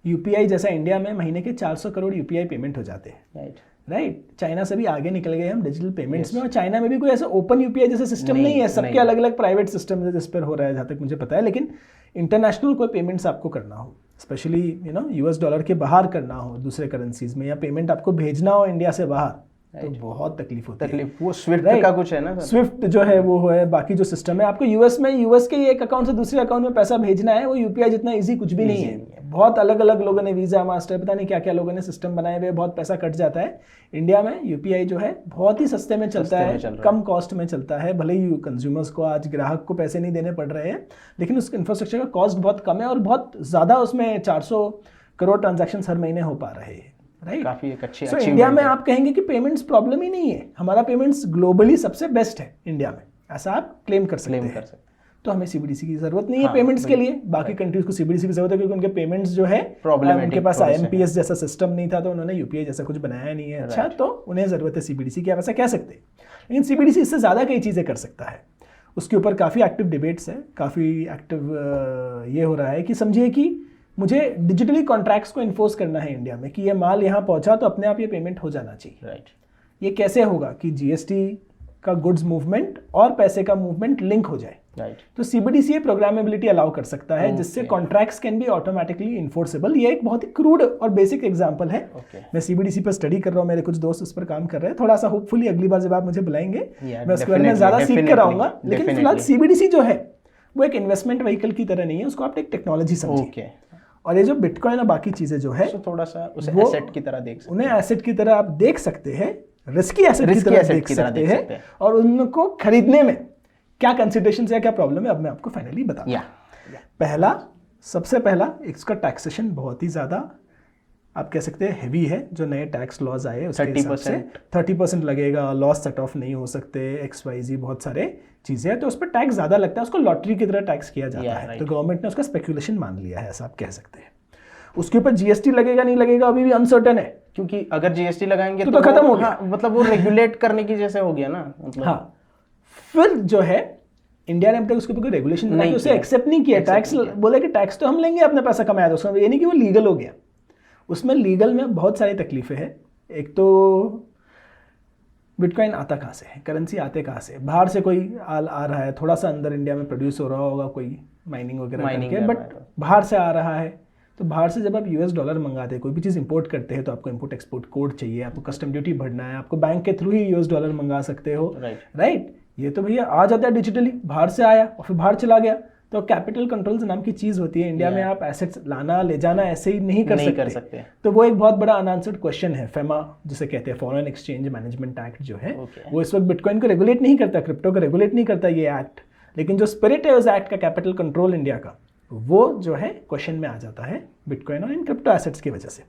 यूपीआई जैसा इंडिया में महीने के 400 करोड़ यूपीआई पेमेंट हो जाते हैं, राइट। चाइना से भी आगे निकल गए हम डिजिटल पेमेंट्स में, और चाइना में भी कोई ऐसा ओपन यूपीआई जैसा सिस्टम नहीं है, सबके अलग अलग प्राइवेट सिस्टम है जिस पर हो रहा है जहाँ तक मुझे पता है। लेकिन इंटरनेशनल कोई पेमेंट्स आपको करना हो, स्पेशली यूएस डॉलर के बाहर करना हो दूसरे करेंसीज में, या पेमेंट आपको भेजना हो इंडिया से बाहर, तो बहुत तकलीफ होती है। वो स्विफ्ट का कुछ है ना सर? स्विफ्ट जो है वो है, बाकी जो सिस्टम है आपको यूएस के एक अकाउंट से दूसरे अकाउंट में पैसा भेजना है, वो यूपीआई जितना इजी कुछ भी नहीं है। बहुत अलग अलग लोगों ने वीजा, मास्टर, पता नहीं क्या क्या लोगों ने सिस्टम बनाए हुए, बहुत पैसा कट जाता है। इंडिया में यूपीआई जो है बहुत ही सस्ते में चलता है, कम कॉस्ट में चलता है। भले ही कंज्यूमर्स को, आज ग्राहक को पैसे नहीं देने पड़ रहे हैं, लेकिन उस इंफ्रास्ट्रक्चर का कॉस्ट बहुत कम है और बहुत ज़्यादा उसमें 400 करोड़ ट्रांजैक्शन हर महीने हो पा रहे हैं, राइट? काफी एक अच्छी So, इंडिया में आप कहेंगे कि पेमेंट्स प्रॉब्लम ही नहीं है, हमारा पेमेंट्स ग्लोबली सबसे बेस्ट है इंडिया में, ऐसा आप क्लेम कर सकते हैं। तो हमें सीबीडीसी की जरूरत नहीं है पेमेंट्स के लिए। बाकी कंट्रीज को सीबीडीसी की जरूरत है क्योंकि उनके पेमेंट्स जो है, उनके पास आईएमपीएस जैसा सिस्टम नहीं था, तो उन्होंने यूपीआई जैसा कुछ बनाया नहीं है। अच्छा, तो उन्हें जरूरत है सीबीडीसी की, आप ऐसा कह सकते हैं। लेकिन सीबीडीसी इससे ज़्यादा कई चीज़ें कर सकता है। उसके ऊपर काफ़ी एक्टिव डिबेट्स है, काफ़ी एक्टिव ये हो रहा है कि समझिए कि मुझे डिजिटली कॉन्ट्रैक्ट्स को इन्फोर्स करना है इंडिया में कि ये माल यहाँ पहुँचा तो अपने आप ये पेमेंट हो जाना चाहिए, राइट? ये कैसे होगा कि जीएसटी का गुड्स मूवमेंट और पैसे का मूवमेंट लिंक हो जाए, राइट? तो सीबीडीसी प्रोग्रामेबिलिटी अलाउ कर सकता है, जिससे contracts can be automatically enforceable. ये एक बहुत ही क्रूड और बेसिक एग्जांपल है। मैं सीबीडीसी पर स्टडी कर रहा हूँ, मेरे कुछ दोस्त उस पर काम कर रहे हैं। थोड़ा सा होपफुली अगली बार जब आप मुझे बुलाएंगे मैं उसके बारे में ज़्यादा सीख कर आऊँगा। लेकिन फिलहाल सीबीडीसी जो है वो एक इन्वेस्टमेंट व्हीकल की तरह नहीं है, उसको आप एक टेक्नोलॉजी समझिए। और ये जो बिटकॉइन और बाकी चीज़ें जो है, थोड़ा सा उसे एसेट की तरह देख सकते हैं, उन्हें एसेट की तरह आप देख सकते हैं, रिस्की एसेट की तरह देख सकते हैं, और उनको खरीदने में क्या कंसिडरेशन है, क्या प्रॉब्लम है, अब मैं आपको फाइनली बताऊं। सबसे पहला इसका टैक्सेशन बहुत ही ज़्यादा आप कह सकते हैं हेवी है। जो नए टैक्स लॉज आए उसके हिसाब से 30% लगेगा, लॉस सेट ऑफ नहीं हो सकते, XYZ बहुत सारे चीज़ें हैं, तो उस पर टैक्स ज़्यादा लगता है, उसको लॉटरी की तरह टैक्स किया जाता है। तो गवर्नमेंट ने उसका स्पेकुलेशन मान लिया है, ऐसा आप कह सकते हैं। उसके ऊपर जीएसटी लगेगा नहीं लगेगा अभी भी अनसर्टन है, क्योंकि अगर जीएसटी लगाएंगे तो खत्म हो गया, मतलब वो रेगुलेट करने की जैसे हो गया ना, मतलब। हाँ, फिर जो है इंडिया ने अब तक उसके ऊपर कोई रेगुलेशन नहीं, उसे एक्सेप्ट नहीं किया। टैक्स बोले कि टैक्स तो हम लेंगे, अपने पैसा कमाया, तो उसमें ये नहीं कि वो लीगल हो गया। उसमें लीगल में बहुत सारी तकलीफें हैं। एक तो बिटकॉइन आता कहाँ से है, करेंसी आते कहाँ से, बाहर से कोई आ रहा है, थोड़ा सा अंदर इंडिया में प्रोड्यूस हो रहा होगा कोई माइनिंग वगैरह करके, बट बाहर से आ रहा है। तो बाहर से जब आप यूएस डॉलर मंगाते हैं, कोई भी चीज़ इंपोर्ट करते हैं, तो आपको इंपोर्ट एक्सपोर्ट कोड चाहिए, आपको कस्टम ड्यूटी भरना है, आपको बैंक के थ्रू ही यूएस डॉलर मंगा सकते हो, राइट? ये तो भैया आ जाता है डिजिटली, बाहर से आया और फिर बाहर चला गया। तो कैपिटल कंट्रोल्स नाम की चीज़ होती है इंडिया में, आप एसेट्स लाना ले जाना ऐसे ही नहीं कर सकते। तो वो एक बहुत बड़ा अनआंसर्ड क्वेश्चन है। फेमा जिसे कहते हैं, फॉरेन एक्सचेंज मैनेजमेंट एक्ट जो है, वो इस वक्त बिटकॉइन को रेगुलेट नहीं करता, क्रिप्टो को रेगुलेट नहीं करता ये एक्ट, लेकिन जो स्पिरिट है उस एक्ट का, कैपिटल कंट्रोल इंडिया का, वो जो है क्वेश्चन में आ जाता है बिटकॉइन और इन क्रिप्टो एसेट्स की वजह से।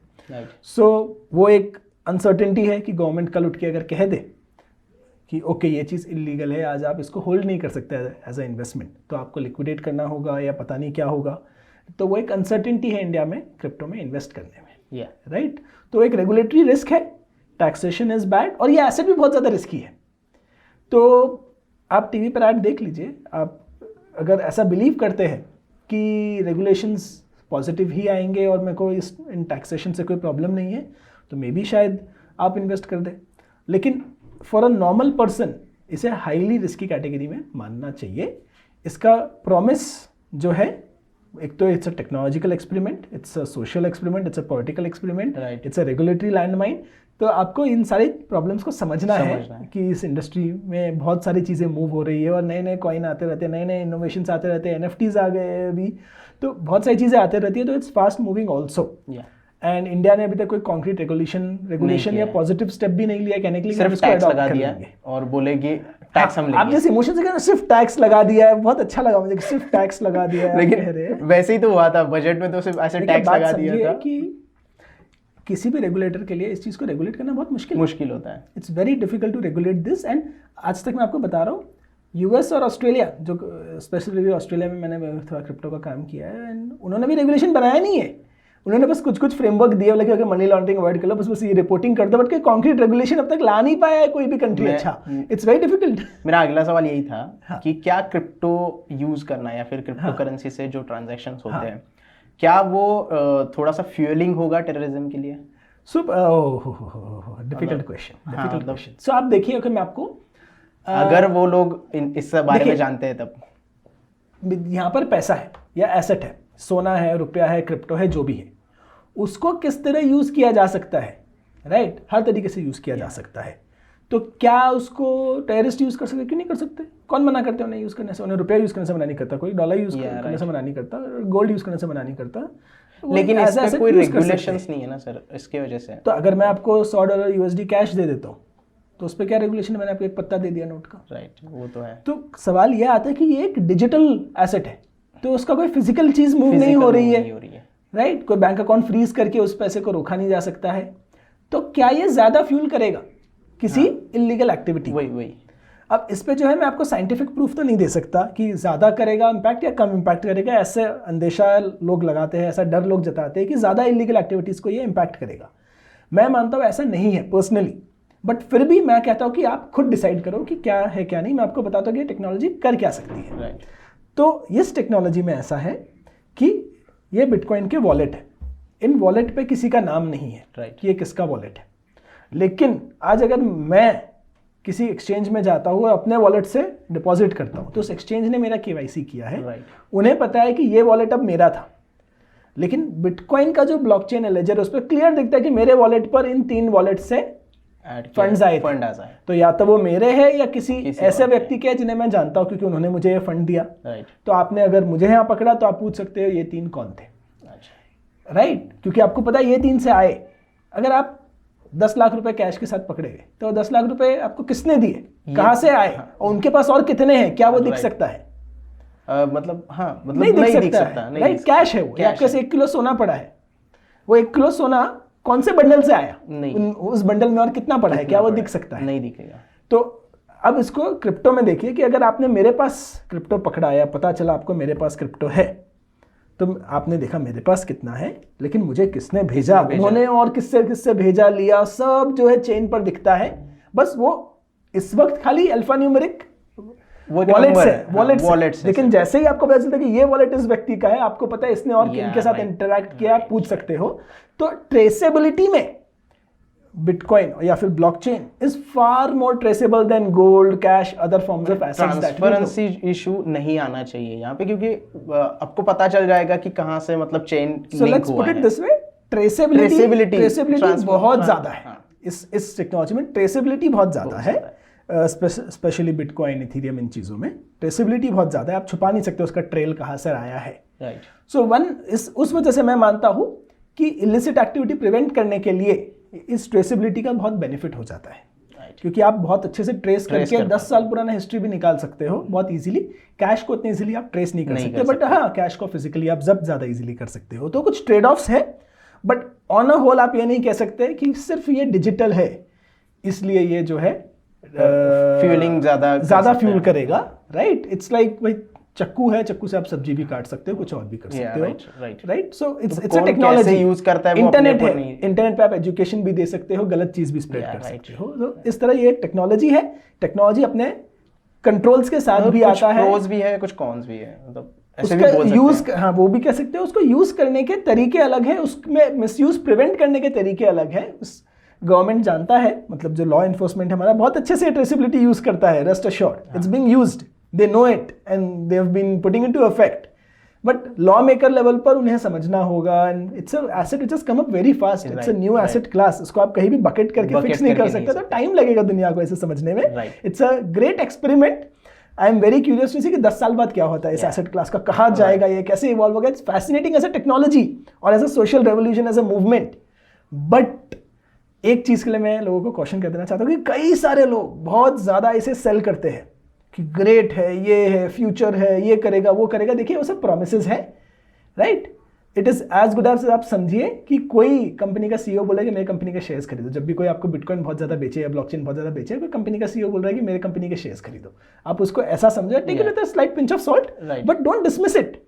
सो वो एक अनसर्टेनिटी है कि गवर्नमेंट कल उठ के अगर कह दे कि ओके ये चीज़ इलीगल है, आज आप इसको होल्ड नहीं कर सकते एज अ इन्वेस्टमेंट, तो आपको लिक्विडेट करना होगा या पता नहीं क्या होगा। तो वो एक अनसर्टेनिटी है इंडिया में क्रिप्टो में इन्वेस्ट करने में, राइट? तो एक रेगुलेटरी रिस्क है, टैक्सेशन इज बैड, और ये एसेट भी बहुत ज़्यादा रिस्की है। तो आप टीवी पर ऐड देख लीजिए, आप अगर ऐसा बिलीव करते हैं कि रेगुलेशंस पॉजिटिव ही आएंगे और मेरे को इन टैक्सेशन से कोई प्रॉब्लम नहीं है, तो मे बी शायद आप इन्वेस्ट कर दें। लेकिन फॉर अ नॉर्मल पर्सन इसे हाईली रिस्की कैटेगरी में मानना चाहिए। इसका प्रॉमिस जो है, एक तो it's a technological experiment, it's a social experiment, it's a political experiment, it's a regulatory landmine. तो आपको इन सारी प्रॉब्लम्स को समझना है कि इस इंडस्ट्री में बहुत सारी चीज़ें मूव हो रही है और नए नए कॉइन आते रहते हैं, नए नए इनोवेशंस आते रहते हैं, NFTs आ गए हैं अभी, तो बहुत सारी चीज़ें आते रहती है। तो it's fast moving also. And India ने अभी तक कोई कॉन्क्रीट रेगुलेशन या पॉजिटिव स्टेप भी नहीं लिया कहने के लिए, सिर्फ टैक्स लगा दिया और बोले कि टैक्स हम लेंगे। आप जैसे इमोशन से कहना सिर्फ टैक्स लगा दिया है, बहुत अच्छा लगा मुझे कि सिर्फ टैक्स लगा दिया है। लेकिन वैसे ही तो हुआ था, बजट में तो सिर्फ ऐसे टैक्स लगा दिया था कि किसी भी रेगुलेटर के लिए इस चीज़ को रेगुलेट करना बहुत मुश्किल होता है। It's very difficult to regulate this. And आज तक मैं आपको बता रहा हूँ, यूएस और ऑस्ट्रेलिया, जो स्पेशली ऑस्ट्रेलिया में मैंने थोड़ा क्रिप्टो का काम किया है, एंड उन्होंने भी रेगुलेशन बनाया नहीं है। उन्होंने बस कुछ फ्रेमवर्क दिया, लगे कि मनी लॉन्ड्रिंग अवॉइड कर लो, बस ये रिपोर्टिंग कर दो, बट कोई कॉन्क्रीट रेगुलेशन अब तक ला नहीं पाया है कोई भी कंट्री। अच्छा, इट्स वेरी डिफिकल्ट। मेरा अगला सवाल यही था कि क्या क्रिप्टो यूज करना या फिर क्रिप्टो करेंसी से जो ट्रांजैक्शंस होते हैं, क्या वो थोड़ा सा फ्यूलिंग होगा टेररिज्म के लिए? So difficult question. सो आप देखिए, अगर मैं आपको अगर वो लोग इस बारे में जानते हैं, तब यहाँ पर पैसा है या एसेट है, सोना है, रुपया है, क्रिप्टो है, जो भी है, उसको किस तरह यूज़ किया जा सकता है, राइट? हर तरीके से यूज़ किया जा सकता है। तो क्या उसको टेररिस्ट यूज़ कर सकते? क्यों नहीं कर सकते? कौन मना करते हैं उन्हें यूज़ करने से? उन्हें रुपया यूज़ करने से मना नहीं करता, कोई डॉलर यूज़ करने से मना नहीं करता, गोल्ड यूज़ करने से मना नहीं करता। लेकिन इस पे कोई रेगुलेशंस नहीं है ना सर, इसके वजह से। तो अगर मैं आपको $100 USD कैश दे देता हूँ तो उस पर क्या रेगुलेशन है? मैंने आपको एक पत्ता दे दिया नोट का, राइट, वो तो है। तो सवाल ये आता है कि ये एक डिजिटल एसेट है, तो उसका कोई फिजिकल चीज़ मूव नहीं हो रही है, राइट? कोई बैंक अकाउंट फ्रीज करके उस पैसे को रोका नहीं जा सकता है। तो क्या ये ज़्यादा फ्यूल करेगा किसी इलीगल एक्टिविटी? वही। अब इस पे जो है मैं आपको साइंटिफिक प्रूफ तो नहीं दे सकता कि ज़्यादा करेगा इम्पैक्ट या कम इम्पैक्ट करेगा। ऐसे अंदेशा लोग लगाते हैं, ऐसा डर लोग जताते हैं कि ज़्यादा इलीगल एक्टिविटीज़ को ये इम्पैक्ट करेगा। मैं मानता हूँ ऐसा नहीं है पर्सनली, बट फिर भी मैं कहता हूँ कि आप खुद डिसाइड करो कि क्या है क्या नहीं। मैं आपको बताता हूँ कि ये टेक्नोलॉजी कर क्या सकती है। राइट। तो इस टेक्नोलॉजी में ऐसा है कि ये बिटकॉइन के वॉलेट है, इन वॉलेट पे किसी का नाम नहीं है, राइट, कि ये किसका वॉलेट है। लेकिन आज अगर मैं किसी एक्सचेंज में जाता हूँ और अपने वॉलेट से डिपॉजिट करता हूँ तो उस एक्सचेंज ने मेरा KYC किया है, राइट, उन्हें पता है कि ये वॉलेट अब मेरा था। लेकिन बिटकॉइन का जो ब्लॉकचेन है लेजर, उस पर क्लियर दिखता है कि मेरे वॉलेट पर इन 3 वॉलेट से फंड्स आए थे। तो या तो वो मेरे हैं या किसी ऐसे व्यक्ति के जिन्हें मैं जानता हूँ क्योंकि उन्होंने मुझे ये फंड दिया। तो आपने अगर मुझे यहाँ पकड़ा तो आप पूछ सकते हो ये 3 कौन थे, राइट? क्योंकि आपको पता है ये 3 से आए। अगर आप 10 लाख रुपए कैश के साथ पकड़े गए तो 10 लाख रुपए आपको किसने दिए, कहाँ से आए, और उनके पास और कितने हैं, क्या वो दिख सकता है? मतलब नहीं दिख सकता, राइट? कैश है वो, आपके पास 1 किलो सोना पड़ा है, वो 1 किलो सोना कौन से बंडल से आया, उस बंडल में और कितना पड़ा है, क्या वो दिख सकता है? नहीं दिखेगा। तो अब इसको क्रिप्टो में देखिए कि अगर आपने मेरे पास क्रिप्टो पकड़ा या पता चला आपको मेरे पास क्रिप्टो है, तो आपने देखा मेरे पास कितना है, लेकिन मुझे किसने भेजा, उन्होंने और किससे भेजा, लिया, सब जो है चेन पर दिखता है। बस वो इस वक्त खाली अल्फा न्यूमेरिक वॉलेट से। लेकिन जैसे ही आपको पता चलता है कि ये वॉलेट इस व्यक्ति का है, आपको पता है इसने और किनके साथ इंटरैक्ट किया, आप पूछ सकते हो। तो ट्रेसेबिलिटी में बिटकॉइन या फिर blockchain is far more traceable than gold, cash, other forms of assets. Transparency issue नहीं आना चाहिए यहाँ पे, क्योंकि आपको पता चल जाएगा कि कहाँ से मतलब चेन लिंक हुआ है। ट्रेसेबिलिटी बहुत ज्यादा है इस टेक्नोलॉजी में। ट्रेसेबिलिटी बहुत ज्यादा है, स्पेशली बिटकॉइन, इथेरियम, इन चीजों में ट्रेसेबिलिटी बहुत ज्यादा है। आप छुपा नहीं सकते उसका ट्रेल कहाँ से आया है, राइट? सो उस वजह से मैं मानता हूँ कि इलिसिट एक्टिविटी प्रिवेंट करने के लिए इस ट्रेसेबिलिटी का बहुत बेनिफिट हो जाता है, क्योंकि आप बहुत अच्छे से ट्रेस करके 10 साल पुराना हिस्ट्री भी निकाल सकते हो बहुत इजीली। कैश को इतनी इजीली आप ट्रेस नहीं कर सकते, बट हाँ, कैश को फिजिकली आप जब ज्यादा इजीली कर सकते हो। तो कुछ ट्रेड ऑफ्स है, बट ऑन अ होल आप ये नहीं कह सकते कि सिर्फ ये डिजिटल है इसलिए ये जो है फ्यूलिंग ज्यादा फ्यूल करेगा, राइट? इट्स लाइक भाई चक्कू है, चक्कू से आप सब्जी भी काट सकते हो, कुछ और भी कर सकते हो, right? So it's a technology, use करता है वो इंटरनेट है, इंटरनेट पे आप एजुकेशन भी दे सकते हो, गलत चीज भी स्प्रेड कर सकते हो। तो इस तरह ये टेक्नोलॉजी है। टेक्नोलॉजी अपने कंट्रोल्स के साथ भी आता है, प्रोस भी है, कुछ कॉन्स भी है, मतलब उसका यूज, हाँ वो भी कह सकते हो। उसको यूज करने के तरीके अलग है, उसमें मिसयूज प्रिवेंट करने के तरीके अलग है। गवर्नमेंट जानता है, मतलब जो लॉ एनफोर्समेंट हमारा बहुत अच्छे से ट्रेसेबिलिटी यूज करता है, rest assured it's being used, they know it and they have been putting it to effect, but lawmaker level पर उन्हें समझना होगा। and it's a asset which has come up very fast, it's a new asset class, इसको आप कहीं भी बकेट करके फिक्स नहीं कर सकते, तो टाइम लगेगा दुनिया को इसे समझने में। it's a great experiment, I am very curious to see कि 10 साल बाद क्या होता है इस एसेट क्लास का, कहाँ जाएगा ये, कैसे इवॉल्व होगा। it's fascinating as a technology और as a social revolution, as a movement, but एक चीज के लिए मैं लोगों को क्वेश्चन कर देना चाहता हूँ कि कई सारे लोग बहुत ज्यादा इसे सेल करते हैं कि ग्रेट है, ये है, फ्यूचर है, ये करेगा, वो करेगा। देखिए वो सब प्रोमिसेस है, right? It is as good as, आप समझिए कि कोई कंपनी का सीईओ बोला कि मेरे कंपनी के शेयर्स खरीदो। जब भी कोई आपको बिटकॉइन बहुत ज्यादा बेचे या ब्लॉकचेन बहुत ज्यादा बेचे, कोई कंपनी का सीईओ बोल रहा है कि मेरे कंपनी के शेयर्स खरीदो, आप उसको ऐसा समझो, take it with a slight pinch of salt, but don't dismiss it.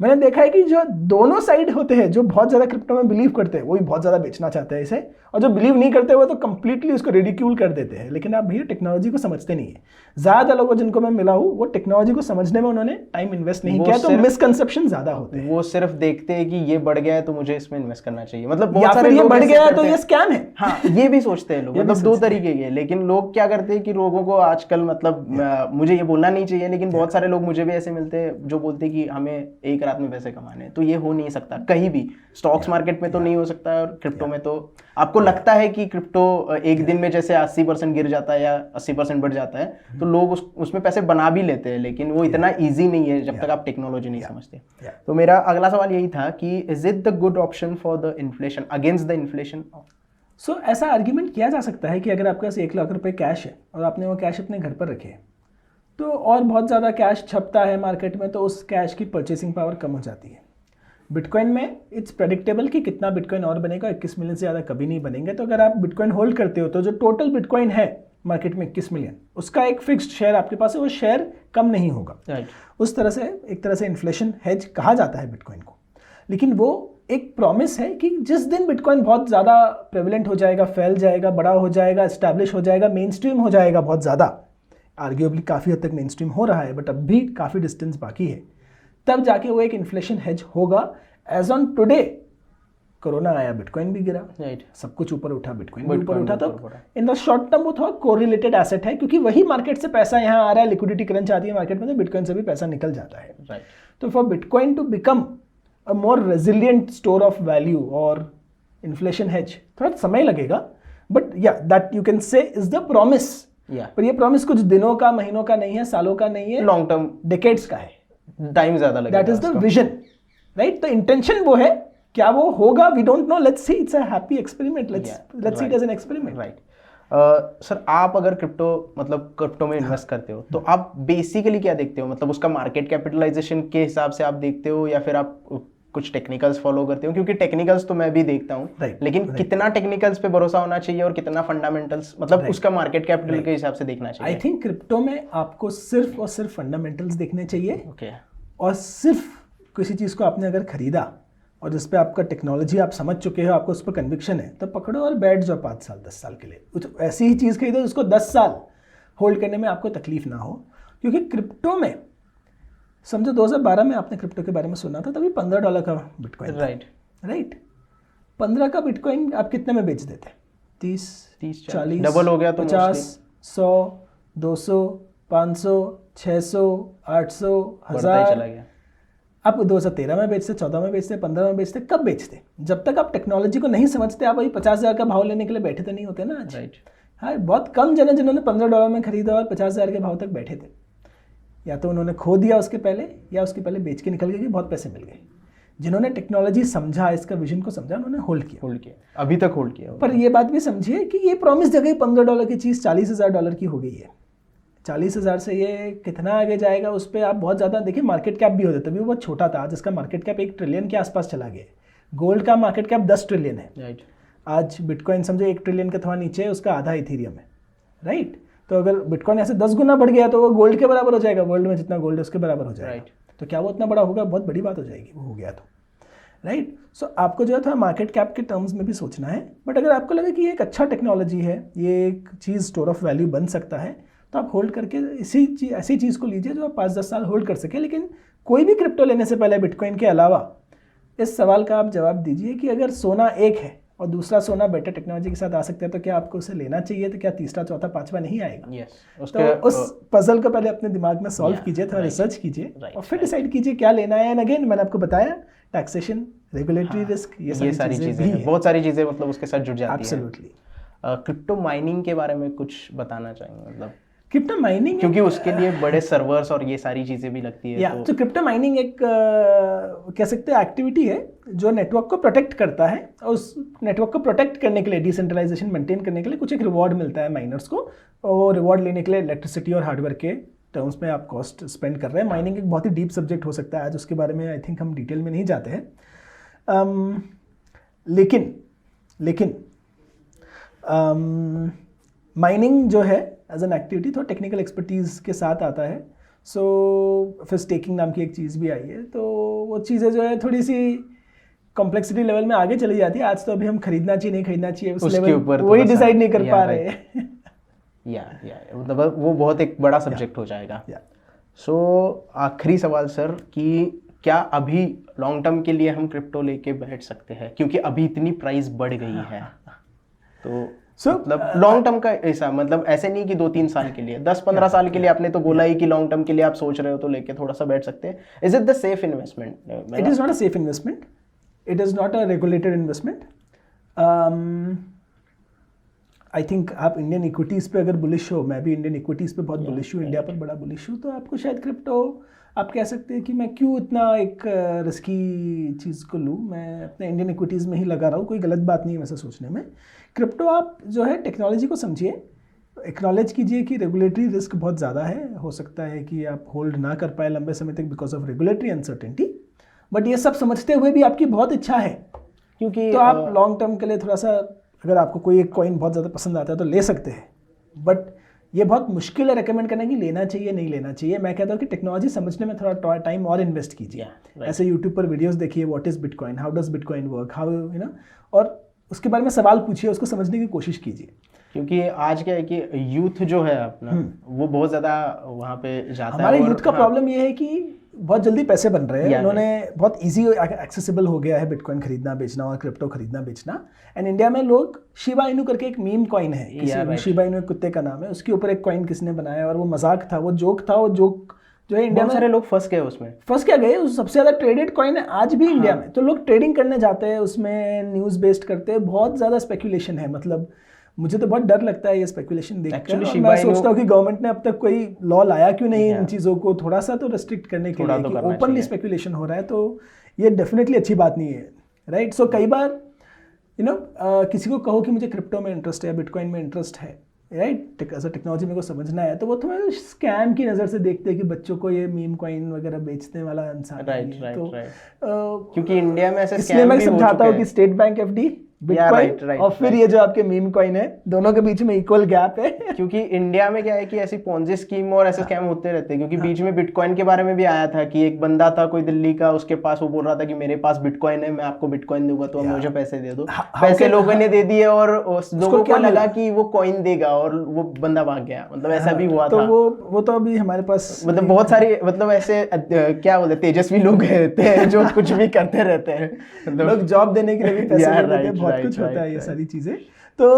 मैंने देखा है कि जो दोनों साइड होते हैं, जो बहुत ज्यादा क्रिप्टो में बिलीव करते हैं वो भी बहुत ज्यादा बेचना चाहते हैं इसे, और जो बिलीव नहीं करते वो तो कंप्लीटली उसको रिडिक्यूल कर देते हैं। लेकिन आप भैया टेक्नोलॉजी को समझते नहीं है। ज्यादा लोगों जिनको मैं मिला हूँ वो टेक्नोलॉजी को समझने में उन्होंने टाइम इन्वेस्ट नहीं किया, तो मिसकंसेप्शन ज्यादा होते हैं। वो सिर्फ देखते हैं कि ये बढ़ गया है तो मुझे इसमें इन्वेस्ट करना चाहिए, मतलब बहुत सारे ये बढ़ गया है तो ये स्कैम है, हाँ ये भी सोचते हैं लोग। मतलब दो तरीके के। लेकिन लोग क्या करते हैं कि लोगों को आजकल, मतलब मुझे ये बोलना नहीं चाहिए, लेकिन बहुत सारे लोग मुझे भी ऐसे मिलते हैं जो बोलते हैं कि हमें 1 रात में पैसे कमाने हैं, तो ये हो नहीं सकता कहीं भी। स्टॉक्स मार्केट में तो नहीं हो सकता है, और क्रिप्टो में तो आपको लगता है कि क्रिप्टो एक दिन में जैसे 80% गिर जाता है या 80% बढ़ जाता है, तो लोग उसमें पैसे बना भी लेते हैं, लेकिन वो इतना ईजी नहीं है जब तक आप टेक्नोलॉजी नहीं समझते। तो मेरा अगला सवाल यही था कि is it the good option for the inflation, against the inflation? So ऐसा आर्ग्यूमेंट किया जा सकता है कि अगर आपके पास 1 लाख रुपए कैश है और आपने वो कैश अपने घर पर रखे हैं, तो और बहुत ज़्यादा कैश छपता है मार्केट में, तो उस कैश की परचेसिंग पावर कम हो जाती है। बिटकॉइन में इट्स प्रेडिक्टेबल कि कितना बिटकॉइन और बनेगा, 21 मिलियन से ज़्यादा कभी नहीं बनेंगे। तो अगर आप बिटकॉइन होल्ड करते हो तो जो टोटल बिटकॉइन है मार्केट में 21 मिलियन, उसका एक फिक्स्ड शेयर आपके पास है, वो शेयर कम नहीं होगा। उस तरह से एक तरह से इन्फ्लेशन हेज कहा जाता है बिटकॉइन को। लेकिन वो एक प्रॉमिस है कि जिस दिन बिटकॉइन बहुत ज़्यादा प्रेवलेंट हो जाएगा, फैल जाएगा, बड़ा हो जाएगा, एस्टैब्लिश हो जाएगा, मेन स्ट्रीम हो जाएगा बहुत ज़्यादा, आर्ग्यूबली काफ़ी हद तक मेन स्ट्रीम हो रहा है बट अब भी काफ़ी डिस्टेंस बाकी है, तब जाके वो एक इन्फ्लेशन हेज होगा। एज ऑन टुडे कोरोना आया, बिटकॉइन भी गिरा, सब कुछ ऊपर उठा, बिटकॉइन भी ऊपर उठा। तो इन द शॉर्ट टर्म वो थोड़ा कोरिलेटेड एसेट है, क्योंकि वही मार्केट से पैसा यहाँ आ रहा है, लिक्विडिटी क्रंच आती है मार्केट में, तो बिटकॉइन से भी पैसा निकल जाता है। तो for bitcoin to become a more resilient store of value or inflation hedge, थोड़ा समय लगेगा, but yeah, that you can say is the promise. पर ये प्रॉमिस कुछ दिनों का, महीनों का नहीं है, सालों का नहीं है, लॉन्ग टर्म, डेकेड्स का है, टाइम ज्यादा लगेगा। That is the vision, right? तो इंटेंशन वो है, क्या वो होगा we don't know, let's see, it's a happy experiment, let's see it as an experiment. Right. Sir आप अगर क्रिप्टो में इन्वेस्ट करते हो, तो आप बेसिकली क्या देखते हो? मतलब उसका मार्केट कैपिटलाइजेशन के हिसाब से आप देखते हो, या फिर आप कुछ टेक्निकल्स फॉलो करते हो? क्योंकि टेक्निकल्स तो मैं भी देखता हूँ, लेकिन कितना टेक्निकल्स पे भरोसा होना चाहिए और कितना फंडामेंटल्स, मतलब उसका मार्केट कैपिटल के हिसाब से देखना चाहिए? आई थिंक क्रिप्टो में आपको सिर्फ और सिर्फ फंडामेंटल्स देखने चाहिए। ओके। और सिर्फ किसी चीज़ को आपने अगर खरीदा और जिस पे आपका टेक्नोलॉजी आप समझ चुके हो, आपको उस पर कन्विक्शन है, तो पकड़ो और बैठ जाओ 5 साल 10 साल के लिए। तो ऐसी ही चीज़ खरीदो जिसको 10 साल होल्ड करने में आपको तकलीफ ना हो। क्योंकि क्रिप्टो में समझो 2012 में आपने क्रिप्टो के बारे में सुना था, तभी $15 का बिटकॉइन, राइट। 15 का बिटकॉइन आप कितने में बेच देते? 30, 40, डबल हो गया तो 50, 100, 200, 500, 600, 800, 1000। आप 2013 में बेचते, 14 में बेचते, 15 में बेचते, कब बेचते? जब तक आप टेक्नोलॉजी को नहीं समझते। आप वही 50,000 का भाव लेने के लिए बैठे तो नहीं होते ना आज। हाँ, बहुत कम जन जिन्होंने $15 में खरीदा और 50,000 के भाव तक बैठे थे। या तो उन्होंने खो दिया उसके पहले, या उसके पहले बेच के निकल गए, बहुत पैसे मिल गए। जिन्होंने टेक्नोलॉजी समझा, इसका विजन को समझा, उन्होंने होल्ड किया, अभी तक होल्ड किया। पर ये बात भी समझिए कि ये प्रॉमिस जगह $15 की चीज़ $40,000 की हो गई है। 40,000 से ये कितना आगे जाएगा, उस पर आप बहुत ज़्यादा देखिए। मार्केट कैप भी होता है, तभी वो बहुत छोटा था, जिसका मार्केट कैप 1 ट्रिलियन के आसपास चला गया। गोल्ड का मार्केट कैप 10 ट्रिलियन है। आज बिटकॉइन समझो 1 ट्रिलियन के थोड़ा नीचे है, उसका आधा इथीरियम है, राइट। तो अगर बिटकॉइन ऐसे 10 गुना बढ़ गया तो वो गोल्ड के बराबर हो जाएगा, वर्ल्ड में जितना गोल्ड है उसके बराबर हो जाएगा। तो क्या वो उतना बड़ा होगा? बहुत बड़ी बात हो जाएगी वो हो गया तो, राइट। सो आपको जो है थोड़ा मार्केट कैप के टर्म्स में भी सोचना है। बट अगर आपको लगे कि ये एक अच्छा टेक्नोलॉजी है, ये एक चीज़ स्टोर ऑफ वैल्यू बन सकता है, तो आप होल्ड करके ऐसी चीज़ को लीजिए जो आप 5-10 साल होल्ड कर सके। लेकिन कोई भी क्रिप्टो लेने से पहले बिटकॉइन के अलावा इस सवाल का आप जवाब दीजिए कि अगर सोना एक है और दूसरा सोना बेटर टेक्नोलॉजी के साथ आ सकता है, तो क्या आपको उसे लेना चाहिए? तो क्या तीसरा, चौथा, पांचवा नहीं आएगा? तो उस पजल को पहले अपने दिमाग में सॉल्व कीजिए, थोड़ा रिसर्च कीजिए और फिर डिसाइड कीजिए क्या लेना है। एंड अगेन मैंने आपको बताया, टैक्सेशन, रेगुलेटरी रिस्क, ये सारी चीज़ें, बहुत सारी चीज़ें मतलब उसके साथ जुड़ जाती हैं। एब्सोल्युटली। क्रिप्टो माइनिंग के बारे में कुछ बताना चाहेंगे? मतलब क्रिप्टो माइनिंग, क्योंकि उसके लिए बड़े सर्वर्स और ये सारी चीज़ें भी लगती है। तो क्रिप्टो माइनिंग एक कह सकते हैं एक्टिविटी है जो नेटवर्क को प्रोटेक्ट करता है, और उस नेटवर्क को प्रोटेक्ट करने के लिए, डिसेंट्रलाइजेशन मेंटेन करने के लिए कुछ एक रिवॉर्ड मिलता है माइनर्स को। और रिवॉर्ड लेने के लिए इलेक्ट्रिसिटी और हार्डवेयर के टर्म्स में आप कॉस्ट स्पेंड कर रहे हैं। माइनिंग एक बहुत ही डीप सब्जेक्ट हो सकता है, आज उसके बारे में आई थिंक हम डिटेल में नहीं जाते हैं। लेकिन माइनिंग जो है एज एन एक्टिविटी थोड़ा टेक्निकल एक्सपर्टीज़ के साथ आता है। फिर स्टेकिंग नाम की एक चीज़ भी आई है, तो वो चीज़ें जो है थोड़ी सी कॉम्प्लेक्सिटी लेवल में आगे चली जाती है। आज तो अभी हम खरीदना चाहिए नहीं खरीदना चाहिए उस लेवल वही डिसाइड नहीं कर पा रहे हैं। मतलब वो बहुत एक बड़ा सब्जेक्ट हो जाएगा। सो आखिरी सवाल सर, कि क्या अभी लॉन्ग टर्म के लिए हम क्रिप्टो लेके बैठ सकते हैं? क्योंकि अभी इतनी प्राइस बढ़ गई है। तो So, मतलब लॉन्ग टर्म का ऐसा, मतलब ऐसे नहीं कि 2-3 साल के लिए, 10-15 साल के लिए आपने तो बोला ही कि लॉन्ग टर्म के लिए आप सोच रहे हो तो लेके थोड़ा सा बैठ सकते हैं. Is it the safe investment? It is not a safe investment, it is not a regulated investment. I think आप इंडियन इक्विटीज़ पे अगर बुलिश हो, मैं भी इंडियन इक्विटीज़ पे बहुत बुलिश हूँ, इंडिया पर बड़ा बुलिश हूँ, तो आपको शायद क्रिप्टो, आप कह सकते हैं कि मैं क्यों इतना एक रिस्की चीज़ को लूँ, मैं अपने इंडियन इक्विटीज़ में ही लगा रहा हूँ. कोई गलत बात नहीं है वैसे सोचने में. क्रिप्टो आप जो है टेक्नोलॉजी को समझिए, एक्नॉलेज कीजिए कि रेगुलेटरी रिस्क बहुत ज़्यादा है, हो सकता है कि आप होल्ड ना कर पाए लंबे समय तक because of regulatory uncertainty. But ये सब समझते हुए भी आपकी बहुत इच्छा है, क्योंकि तो आप लॉन्ग टर्म के लिए थोड़ा सा, अगर आपको कोई एक कॉइन बहुत ज़्यादा पसंद आता है तो ले सकते हैं. बट ये बहुत मुश्किल है रेकमेंड करना कि लेना चाहिए नहीं लेना चाहिए. मैं कहता हूँ कि टेक्नोलॉजी समझने में थोड़ा टाइम और इन्वेस्ट कीजिए. ऐसे यूट्यूब पर वीडियोस देखिए, what is bitcoin, how does bitcoin work, how और उसके बारे में सवाल पूछिए, उसको समझने की कोशिश कीजिए. क्योंकि आज क्या है कि यूथ जो है अपना वो बहुत ज़्यादा वहाँ पे जाता है. हमारे यूथ का प्रॉब्लम ये है कि बहुत जल्दी पैसे बन रहे हैं, उन्होंने बहुत इजी एक्सेसिबल हो गया है बिटकॉइन खरीदना बेचना और क्रिप्टो खरीदना बेचना. एंड इंडिया में लोग शिबा इनू करके एक मीम कॉइन है, शिबा इनू एक कुत्ते का नाम है, उसके ऊपर एक कॉइन किसने बनाया और वो मजाक था, वो जोक था, वो जोक जो है इंडिया में सारे लोग फंस गए उसमें. फंस क्या गए, सबसे ज़्यादा ट्रेडेड कॉइन है आज भी इंडिया में. तो लोग ट्रेडिंग करने जाते हैं, उसमें न्यूज़ बेस्ड करते हैं, बहुत ज़्यादा स्पेकुलेशन है. मतलब मुझे तो बहुत डर लगता है ये स्पेकुलेशन देखकर. मैं सोचता हूँ कि गवर्नमेंट ने अब तक कोई लॉ लाया क्यों नहीं इन चीज़ों को थोड़ा सा तो रेस्ट्रिक्ट करने के लिए, कि ओपनली स्पेकुलेशन हो रहा है, तो ये डेफिनेटली अच्छी बात नहीं है. राइट. सो कई बार किसी को कहो कि मुझे क्रिप्टो में इंटरेस्ट है, बिटकॉइन में इंटरेस्ट है, राइट, ऐसा टेक्नोलॉजी मेरे को समझना है, तो वो थोड़ा स्कैम की नज़र से देखते हैं कि बच्चों को ये मीम कॉइन वगैरह बेचने वाला इंसान है. तो क्योंकि इंडिया में ऐसे इसलिए मैं समझाता हूँ कि स्टेट बैंक एफडी, बिटकॉइन और फिर ये जो आपके मीम कॉइन है, दोनों के बीच में इक्वल गैप है. क्योंकि इंडिया में क्या है कि ऐसी पोंजी स्कीम और ऐसे स्कैम होते रहते हैं. क्योंकि बीच में बिटकॉइन के बारे में भी आया था कि एक बंदा था कोई दिल्ली का, उसके पास वो बोल रहा था कि मेरे पास बिटकॉइन है, मैं आपको बिटकॉइन दूंगा तो मुझे पैसे दे दो. पैसे लोगों ने दे दिए और लोगों को लगा कि वो कॉइन देगा और वो बंदा भाग गया. मतलब ऐसा भी हुआ था. वो तो अभी हमारे पास मतलब बहुत सारे, मतलब ऐसे क्या बोलते हैं, तेजस्वी लोग रहते हैं जो कुछ भी करते रहते हैं. लोग जॉब देने के लिए भी पैसे देते हैं, बहुत कुछ होता है ये सारी चीजें. तो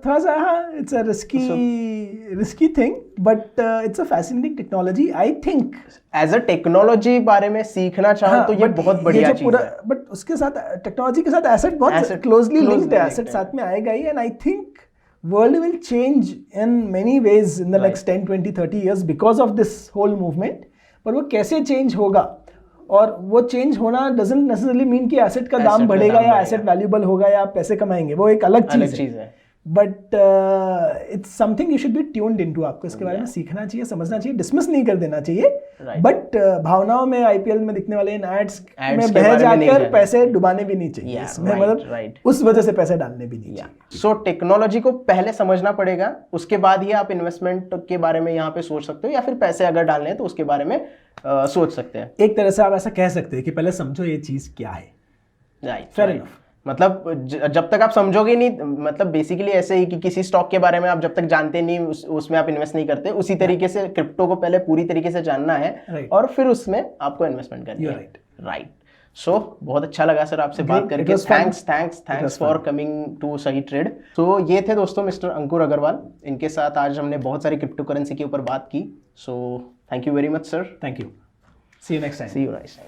थोड़ा सा it's a risky thing, but it's a fascinating technology. I think as a technology बारे में सीखना चाहो तो ये बहुत बढ़िया चीज है. बट उसके साथ टेक्नोलॉजी के साथ एसेट बहुत क्लोजली लिंक्ड है, एसेट साथ में आएगा ही. And I think world will change in many ways in the next 10-20-30 years because of this whole movement. पर वो कैसे चेंज होगा, और वो चेंज होना डजंट नेसेसरली मीन कि एसेट का दाम बढ़ेगा या एसेट वैल्यूएबल होगा या आप पैसे कमाएंगे, वो एक अलग चीज है. But it's something you should be tuned into. आपको इसके बारे में सीखना चाहिए, समझना चाहिए, डिसमिस नहीं कर देना चाहिए. बट भावनाओं में आईपीएल में दिखने वाले इन एड्स में बह जाकर पैसे डुबाने भी नहीं चाहिए. मतलब उस वजह से पैसे डालने भी नहीं चाहिए. सो टेक्नोलॉजी को पहले समझना पड़ेगा, उसके बाद ही आप इन्वेस्टमेंट के बारे में यहाँ पे सोच सकते हो, या फिर पैसे अगर डालने हैं तो उसके बारे में सोच सकते हैं. एक तरह से आप ऐसा कह सकते हैं कि पहले समझो ये चीज क्या है. Right, fair enough. मतलब जब तक आप समझोगे नहीं, मतलब बेसिकली ऐसे ही कि किसी स्टॉक के बारे में आप जब तक जानते नहीं उसमें आप इन्वेस्ट नहीं करते, उसी तरीके से क्रिप्टो को पहले पूरी तरीके से जानना है और फिर उसमें आपको इन्वेस्टमेंट करनी है. राइट. सो बहुत अच्छा लगा सर आपसे बात करके. थैंक्स फॉर कमिंग टू सही ट्रेड. सो ये थे दोस्तों मिस्टर अंकुर अग्रवाल. इनके साथ आज हमने बहुत सारी क्रिप्टो करेंसी के ऊपर बात की. So thank you very much sir. Thank you. See you next time. See you next time.